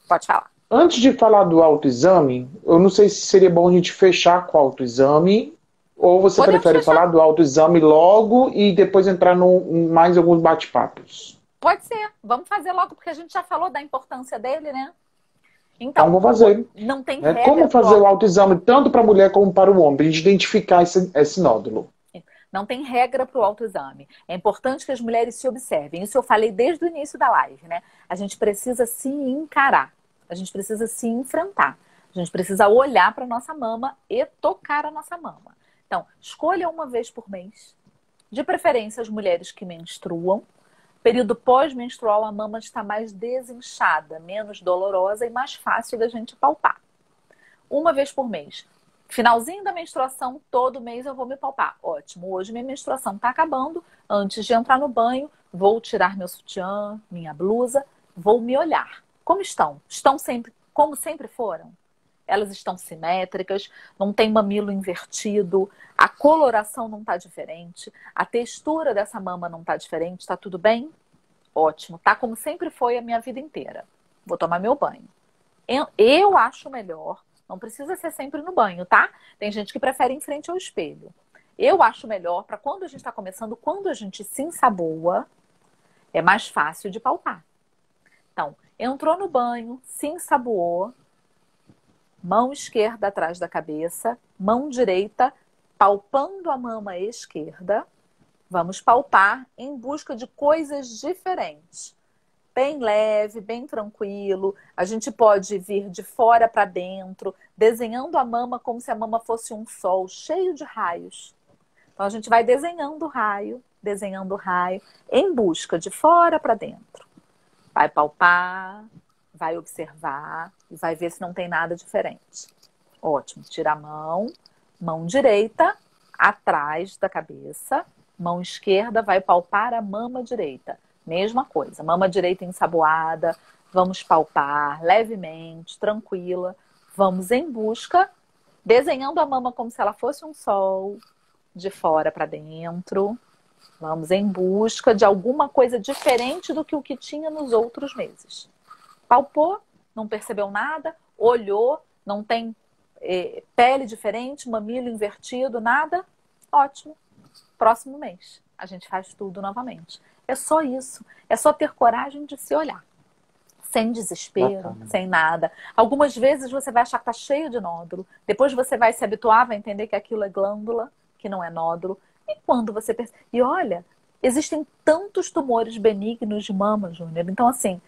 Pode falar. antes de falar do autoexame, eu não sei se seria bom a gente fechar com o autoexame, ou você Podemos prefere fechar? falar do autoexame logo e depois entrar em mais alguns bate-papos? Pode ser. Vamos fazer logo, porque a gente já falou da importância dele, né? Então, Então, vou fazer. não tem Né? Como regra fazer pro o autoexame tanto para a mulher como para o homem, para a gente identificar esse nódulo? Não tem regra para o autoexame. É importante que as mulheres se observem. Isso eu falei desde o início da live, né? A gente precisa se encarar. A gente precisa se enfrentar. A gente precisa olhar para a nossa mama e tocar a nossa mama. Então, escolha uma vez por mês. De preferência, as mulheres que menstruam. Período pós-menstrual, a mama está mais desinchada, menos dolorosa e mais fácil da gente palpar. Uma vez por mês. Finalzinho da menstruação, todo mês eu vou me palpar. Ótimo, hoje minha menstruação está acabando. Antes de entrar no banho, vou tirar meu sutiã, minha blusa, vou me olhar. Como estão? Estão sempre, como sempre foram? Elas estão simétricas, não tem mamilo invertido, a coloração não está diferente, a textura dessa mama não está diferente, está tudo bem? Ótimo, tá como sempre foi a minha vida inteira. Vou tomar meu banho. Eu acho melhor, não precisa ser sempre no banho, tá? Tem gente que prefere em frente ao espelho. Eu acho melhor para quando a gente está começando, quando a gente se ensaboa, é mais fácil de palpar. Então, entrou no banho, se ensaboou, mão esquerda atrás da cabeça, mão direita palpando a mama esquerda. Vamos palpar em busca de coisas diferentes. Bem leve, bem tranquilo. A gente pode vir de fora para dentro, desenhando a mama como se a mama fosse um sol cheio de raios. Então a gente vai desenhando o raio, em busca de fora para dentro. Vai palpar, vai observar e vai ver se não tem nada diferente. Ótimo. Tira a mão direita atrás da cabeça, mão esquerda vai palpar a mama direita. Mesma coisa, mama direita ensaboada, vamos palpar levemente, tranquila. Vamos em busca, desenhando a mama como se ela fosse um sol, de fora para dentro. Vamos em busca de alguma coisa diferente do que o que tinha nos outros meses. Palpou, não percebeu nada, olhou, não tem pele diferente, mamilo invertido, nada? Ótimo. Próximo mês, a gente faz tudo novamente. É só isso. É só ter coragem de se olhar. Sem desespero, Bacana. sem nada. Algumas vezes você vai achar que está cheio de nódulo. Depois você vai se habituar, vai entender que aquilo é glândula, que não é nódulo. E quando você percebe... E olha, existem tantos tumores benignos de mama, Júnior. Então, assim,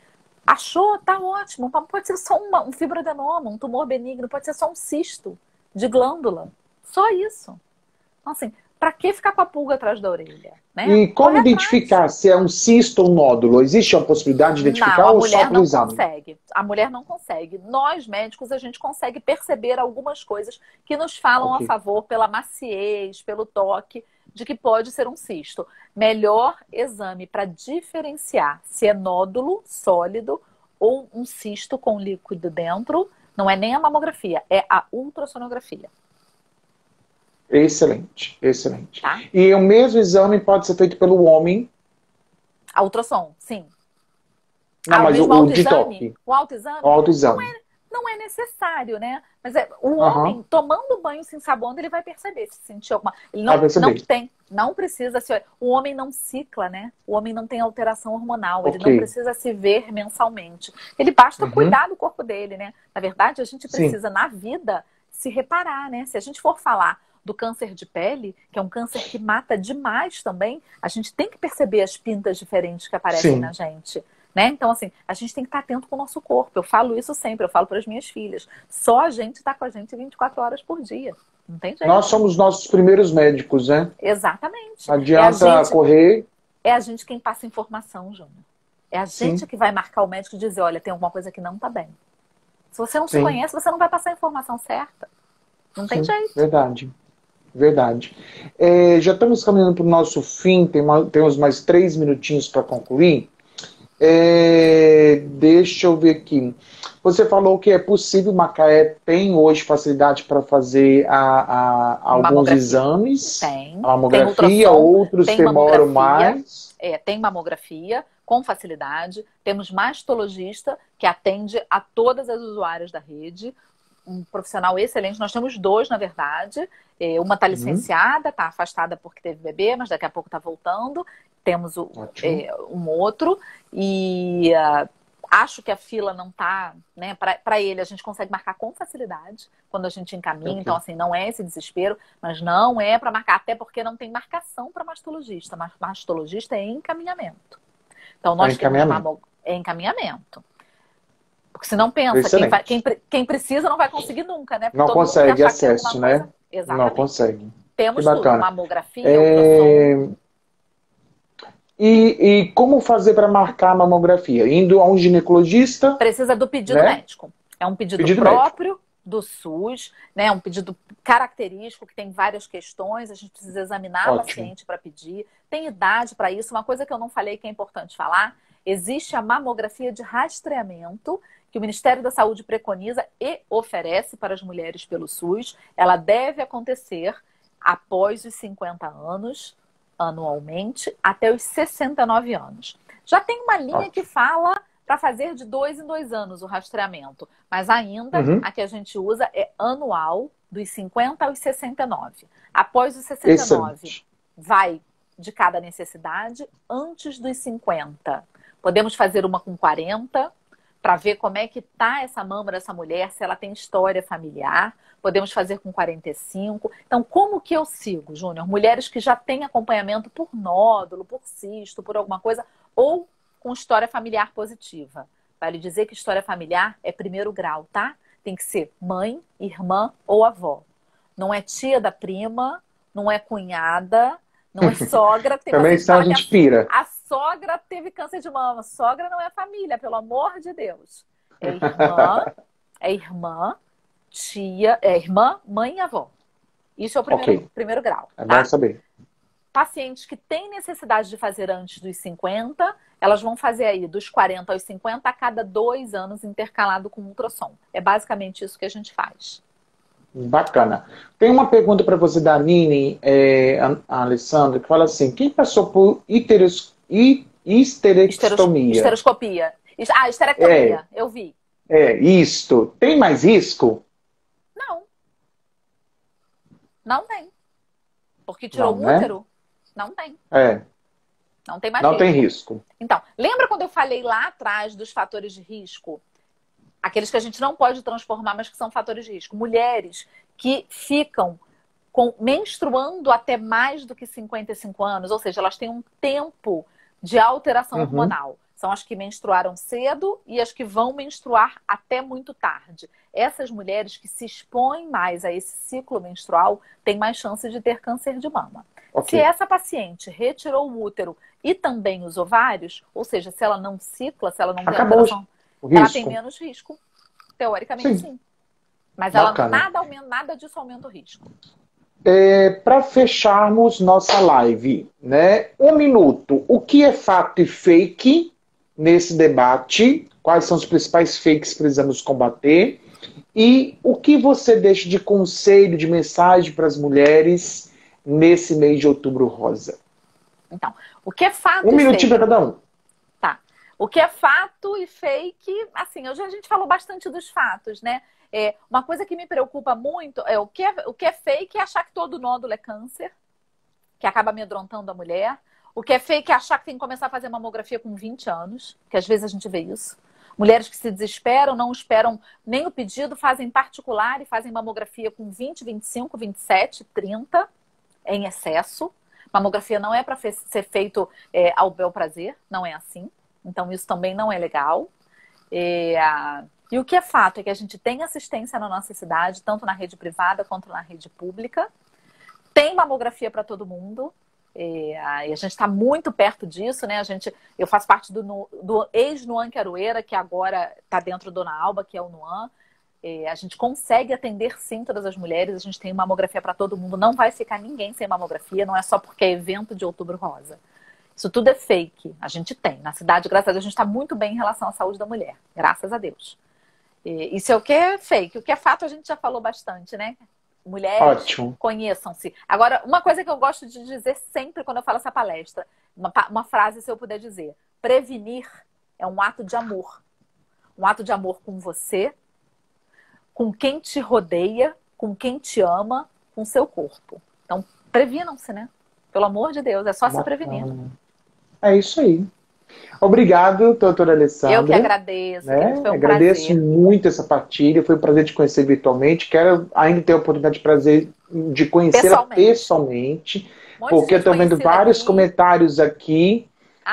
achou, tá ótimo. Pode ser só um fibroadenoma, um tumor benigno. Pode ser só um cisto de glândula. Só isso. Então, assim, para que ficar com a pulga atrás da orelha? Né? E como Corre identificar atrás. se é um cisto ou um nódulo? Existe a possibilidade de identificar Não, a ou só mulher pelo não exame? consegue. A mulher não consegue. Nós, médicos, a gente consegue perceber algumas coisas que nos falam a Ok. favor pela maciez, pelo toque, de que pode ser um cisto. Melhor exame para diferenciar se é nódulo sólido ou um cisto com líquido dentro, não é nem a mamografia, é a ultrassonografia. Excelente, excelente. Tá? E o mesmo exame pode ser feito pelo homem? A ultrassom, sim. Não, mas mesmo o de autoexame? toque. O autoexame O autoexame. não é necessário, né? Mas o Aham. homem, tomando banho se ensaboando, ele vai perceber se sentir alguma... Ele Vai perceber. não precisa se... O homem não cicla, né? O homem não tem alteração hormonal, ele não Ok. precisa se ver mensalmente. Ele basta Uhum. cuidar do corpo dele, né? Na verdade, a gente Sim. precisa, na vida, se reparar, né? Se a gente for falar do câncer de pele, que é um câncer que mata demais também, a gente tem que perceber as pintas diferentes que aparecem Sim. na gente. Né? Então, assim, a gente tem que estar atento com o nosso corpo. Eu falo isso sempre, eu falo para as minhas filhas. Só a gente está com a gente 24 horas por dia. Não tem jeito. Nós somos nossos primeiros médicos, né? Exatamente. Não adianta correr. É a gente quem passa informação, Júnior. É a gente Sim, que vai marcar o médico e dizer, olha, tem alguma coisa que não tá bem. Se você não se sim, conhece, você não vai passar a informação certa. Não tem sim, jeito. verdade. Verdade. Já estamos caminhando para o nosso fim, temos mais 3 minutinhos para concluir. Deixa eu ver aqui. Você falou que é possível, Macaé tem hoje facilidade para fazer alguns Mamografia. exames, a Tem mamografia, ultrassom, outros tem demoram mamografia, mais. tem mamografia com facilidade. Temos mastologista que atende a todas as usuárias da rede. Um profissional excelente. Nós temos dois, na verdade. Uma está Uhum, licenciada, está afastada porque teve bebê, mas daqui a pouco está voltando. Temos ótimo. um outro. E acho que a fila não está, né? Para ele, a gente consegue marcar com facilidade quando a gente encaminha. Ok. Então, assim, não é esse desespero, mas não é para marcar, até porque não tem marcação para mastologista. Mastologista é encaminhamento. Então, É nós temos encaminhamento. encaminhamento. Porque se não pensa, Excelente. quem precisa não vai conseguir nunca, né? Porque Não todo mundo quer consegue achar que tem alguma acesso, coisa. né? Não Exatamente. consegue. Que Temos tudo: bacana. mamografia, ultrassom. É, e como fazer para marcar a mamografia? Indo a um ginecologista, Precisa do pedido né? médico. É um pedido Pedido médico. próprio do SUS, né? Um pedido característico que tem várias questões. A gente precisa examinar a Ótimo. paciente para pedir. Tem idade para isso. Uma coisa que eu não falei que é importante falar: existe a mamografia de rastreamento que o Ministério da Saúde preconiza e oferece para as mulheres pelo SUS. Ela deve acontecer após os 50 anos, anualmente, até os 69 anos. Já tem uma linha que Ótimo. fala para fazer de 2 em 2 anos o rastreamento, mas ainda Uhum. a que a gente usa é anual, dos 50 aos 69. Após os 69, Excelente. vai de cada necessidade. Antes dos 50, podemos fazer uma com 40, para ver como é que tá essa mama dessa mulher, se ela tem história familiar. Podemos fazer com 45. Então, como que eu sigo, Júnior? Mulheres que já têm acompanhamento por nódulo, por cisto, por alguma coisa, ou com história familiar positiva. Vale dizer que história familiar é primeiro grau, tá? Tem que ser mãe, irmã ou avó. Não é tia da prima, não é cunhada, não é sogra. Tem Também paciente que senão a fala que gente pira. a sogra teve câncer de mama. Sogra não é família, pelo amor de Deus. É irmã, tia, é irmã, mãe e avó. Isso é o Ok, primeiro grau, é bom tá? saber. Pacientes que têm necessidade de fazer antes dos 50, elas vão fazer aí dos 40 aos 50 a cada 2 anos, intercalado com ultrassom. É basicamente isso que a gente faz. Bacana. Tem uma pergunta para você da Nini, a Alessandra, que fala assim: quem passou por histerectomia? Esteroscopia. É, Esterectomia, eu vi. isto. Tem mais risco? Não, não tem. Porque tirou Não, o né? útero? Não tem. É, Não tem mais não tem risco. risco. Então, lembra quando eu falei lá atrás dos fatores de risco? Aqueles que a gente não pode transformar, mas que são fatores de risco. Mulheres que ficam menstruando até mais do que 55 anos, ou seja, elas têm um tempo de alteração Uhum. hormonal. São as que menstruaram cedo e as que vão menstruar até muito tarde. Essas mulheres que se expõem mais a esse ciclo menstrual têm mais chances de ter câncer de mama. Ok. Se essa paciente retirou o útero e também os ovários, ou seja, se ela não cicla, se ela não tem Acabou alteração, o ela tem risco? menos risco. Teoricamente, Sim, sim. Mas ela bacana. nada disso aumenta o risco. Para fecharmos nossa live, né? 1 minuto. O que é fato e fake nesse debate? Quais são os principais fakes que precisamos combater? E o que você deixa de conselho, de mensagem para as mulheres nesse mês de Outubro Rosa? Então, o que é Um fato e minutinho para fake? cada um. Tá. O que é fato e fake, assim, hoje a gente falou bastante dos fatos, né? Uma coisa que me preocupa muito é o que é fake é achar que todo nódulo é câncer, que acaba amedrontando a mulher. O que é fake é achar que tem que começar a fazer mamografia com 20 anos, que às vezes a gente vê isso. Mulheres que se desesperam, não esperam nem o pedido, fazem particular e fazem mamografia com 20, 25, 27, 30, em excesso. Mamografia não é para ser feito ao bel prazer, não é assim. Então isso também não é legal. E o que é fato é que a gente tem assistência na nossa cidade, tanto na rede privada quanto na rede pública. Tem mamografia para todo mundo. E a gente está muito perto disso, né? Eu faço parte do ex-Nuan Caroeira, que agora está dentro do Dona Alba, que é o Nuan. A gente consegue atender sim todas as mulheres, a gente tem mamografia para todo mundo, não vai ficar ninguém sem mamografia, não é só porque é evento de Outubro Rosa. Isso tudo é fake, a gente tem. Na cidade, graças a Deus, a gente está muito bem em relação à saúde da mulher, graças a Deus. Isso é o que é fake, o que é fato a gente já falou bastante, né? Mulheres, Ótimo. conheçam-se. Agora, uma coisa que eu gosto de dizer sempre quando eu falo essa palestra, uma frase se eu puder dizer: prevenir é um ato de amor. Um ato de amor com você, com quem te rodeia, com quem te ama, com seu corpo. Então, previnam-se, né? Pelo amor de Deus, é só se prevenir. É isso aí. Obrigado, doutora Alessandra. Eu que agradeço, né? foi um Agradeço prazer. muito essa partilha, foi um prazer te conhecer virtualmente. Quero ainda ter a oportunidade de conhecê-la pessoalmente, porque eu estou vendo vários comentários aqui.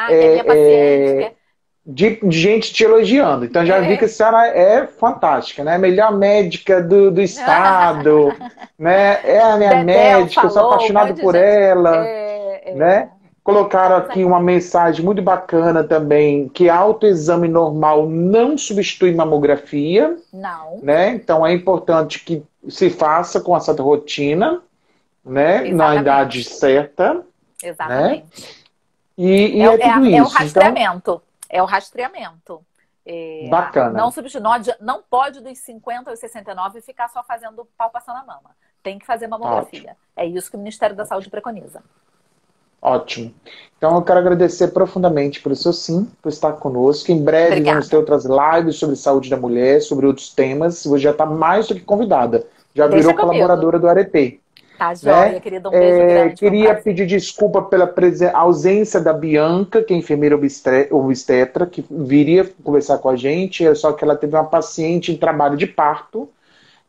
Que é minha paciente, de gente te elogiando. Então já vi que a senhora é fantástica, né? Melhor médica do estado, né? É a minha médica, eu sou apaixonado por ela, né? Colocaram aqui uma mensagem muito bacana também, que autoexame normal não substitui mamografia. Não. Né? Então é importante que se faça com essa rotina, né? Na idade certa. Exatamente. Né? E é tudo isso. É o rastreamento. Então... É o rastreamento. Bacana. Não pode dos 50 aos 69 ficar só fazendo palpação na mama. Tem que fazer mamografia. Ótimo. É isso que o Ministério da Saúde preconiza. Ótimo. Então eu quero agradecer profundamente pelo seu sim, por estar conosco. Em breve vamos ter outras lives sobre saúde da mulher, sobre outros temas. Você já está mais do que convidada. Já virou colaboradora do Arepê. Tá joia, querida. Um beijo grande. Queria pedir desculpa pela ausência da Bianca, que é enfermeira obstetra, que viria conversar com a gente, só que ela teve uma paciente em trabalho de parto,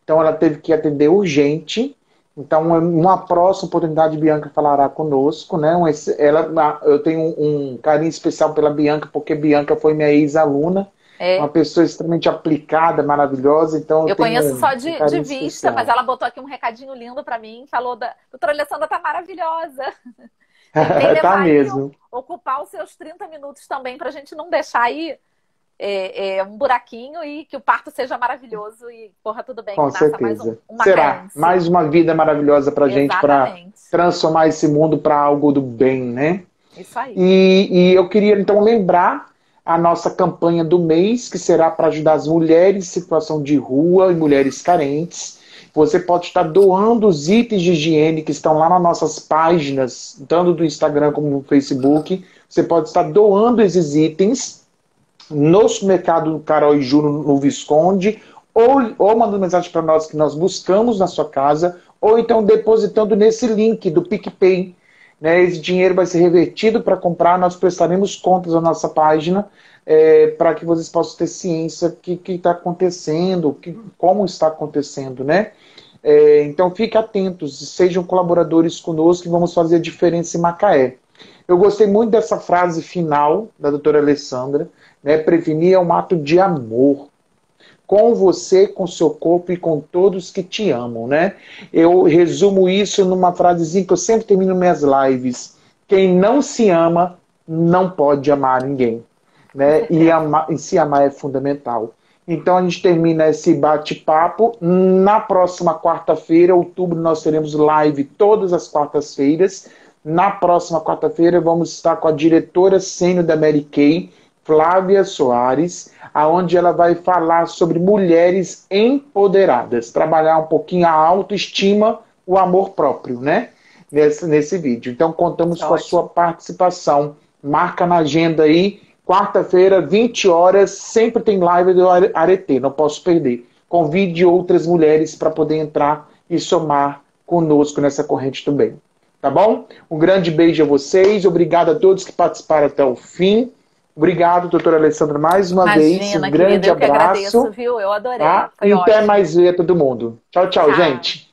então ela teve que atender urgente. Então, uma próxima oportunidade, Bianca falará conosco, né? Eu tenho um carinho especial pela Bianca, porque Bianca foi minha ex-aluna, uma pessoa extremamente aplicada, maravilhosa. Então eu conheço só de vista, especial. Mas ela botou aqui um recadinho lindo para mim, falou doutora Alessandra tá maravilhosa. Tentei tá mesmo. Ocupar os seus 30 minutos também, pra gente não deixar aí um buraquinho e que o parto seja maravilhoso e corra tudo bem. Com certeza. Mais uma será carência. Mais uma vida maravilhosa pra gente, para transformar esse mundo para algo do bem, né? Isso aí. E eu queria então lembrar a nossa campanha do mês, que será para ajudar as mulheres em situação de rua e mulheres carentes. Você pode estar doando os itens de higiene que estão lá nas nossas páginas, tanto do Instagram como no Facebook. Você pode estar doando esses itens no supermercado Carol e Júnior, no Visconde, ou mandando mensagem para nós que nós buscamos na sua casa, ou então depositando nesse link do PicPay. Né? Esse dinheiro vai ser revertido para comprar, nós prestaremos contas na nossa página, para que vocês possam ter ciência do que está acontecendo, como está acontecendo, né? Então fiquem atentos, sejam colaboradores conosco, que vamos fazer a diferença em Macaé. Eu gostei muito dessa frase final da doutora Alessandra, né? Prevenir é um ato de amor. Com você, com seu corpo e com todos que te amam, né? Eu resumo isso numa frasezinha que eu sempre termino minhas lives. Quem não se ama, não pode amar ninguém. Né? E se amar é fundamental. Então a gente termina esse bate-papo. Na próxima quarta-feira, outubro, nós teremos live todas as quartas-feiras. Na próxima quarta-feira vamos estar com a diretora sênior da Mary Kay, Flávia Soares, aonde ela vai falar sobre mulheres empoderadas, trabalhar um pouquinho a autoestima, o amor próprio, né? Nesse vídeo. Então contamos com a sua participação. Marca na agenda aí, quarta-feira, 20 horas, sempre tem live do Aretê, não posso perder. Convide outras mulheres para poder entrar e somar conosco nessa corrente também. Tá bom? Um grande beijo a vocês, obrigado a todos que participaram até o fim. Obrigado, doutora Alessandra, mais uma vez. Um grande abraço. Eu agradeço, viu? Eu adorei. Tá? E até mais ver todo mundo. Tchau, tchau, gente.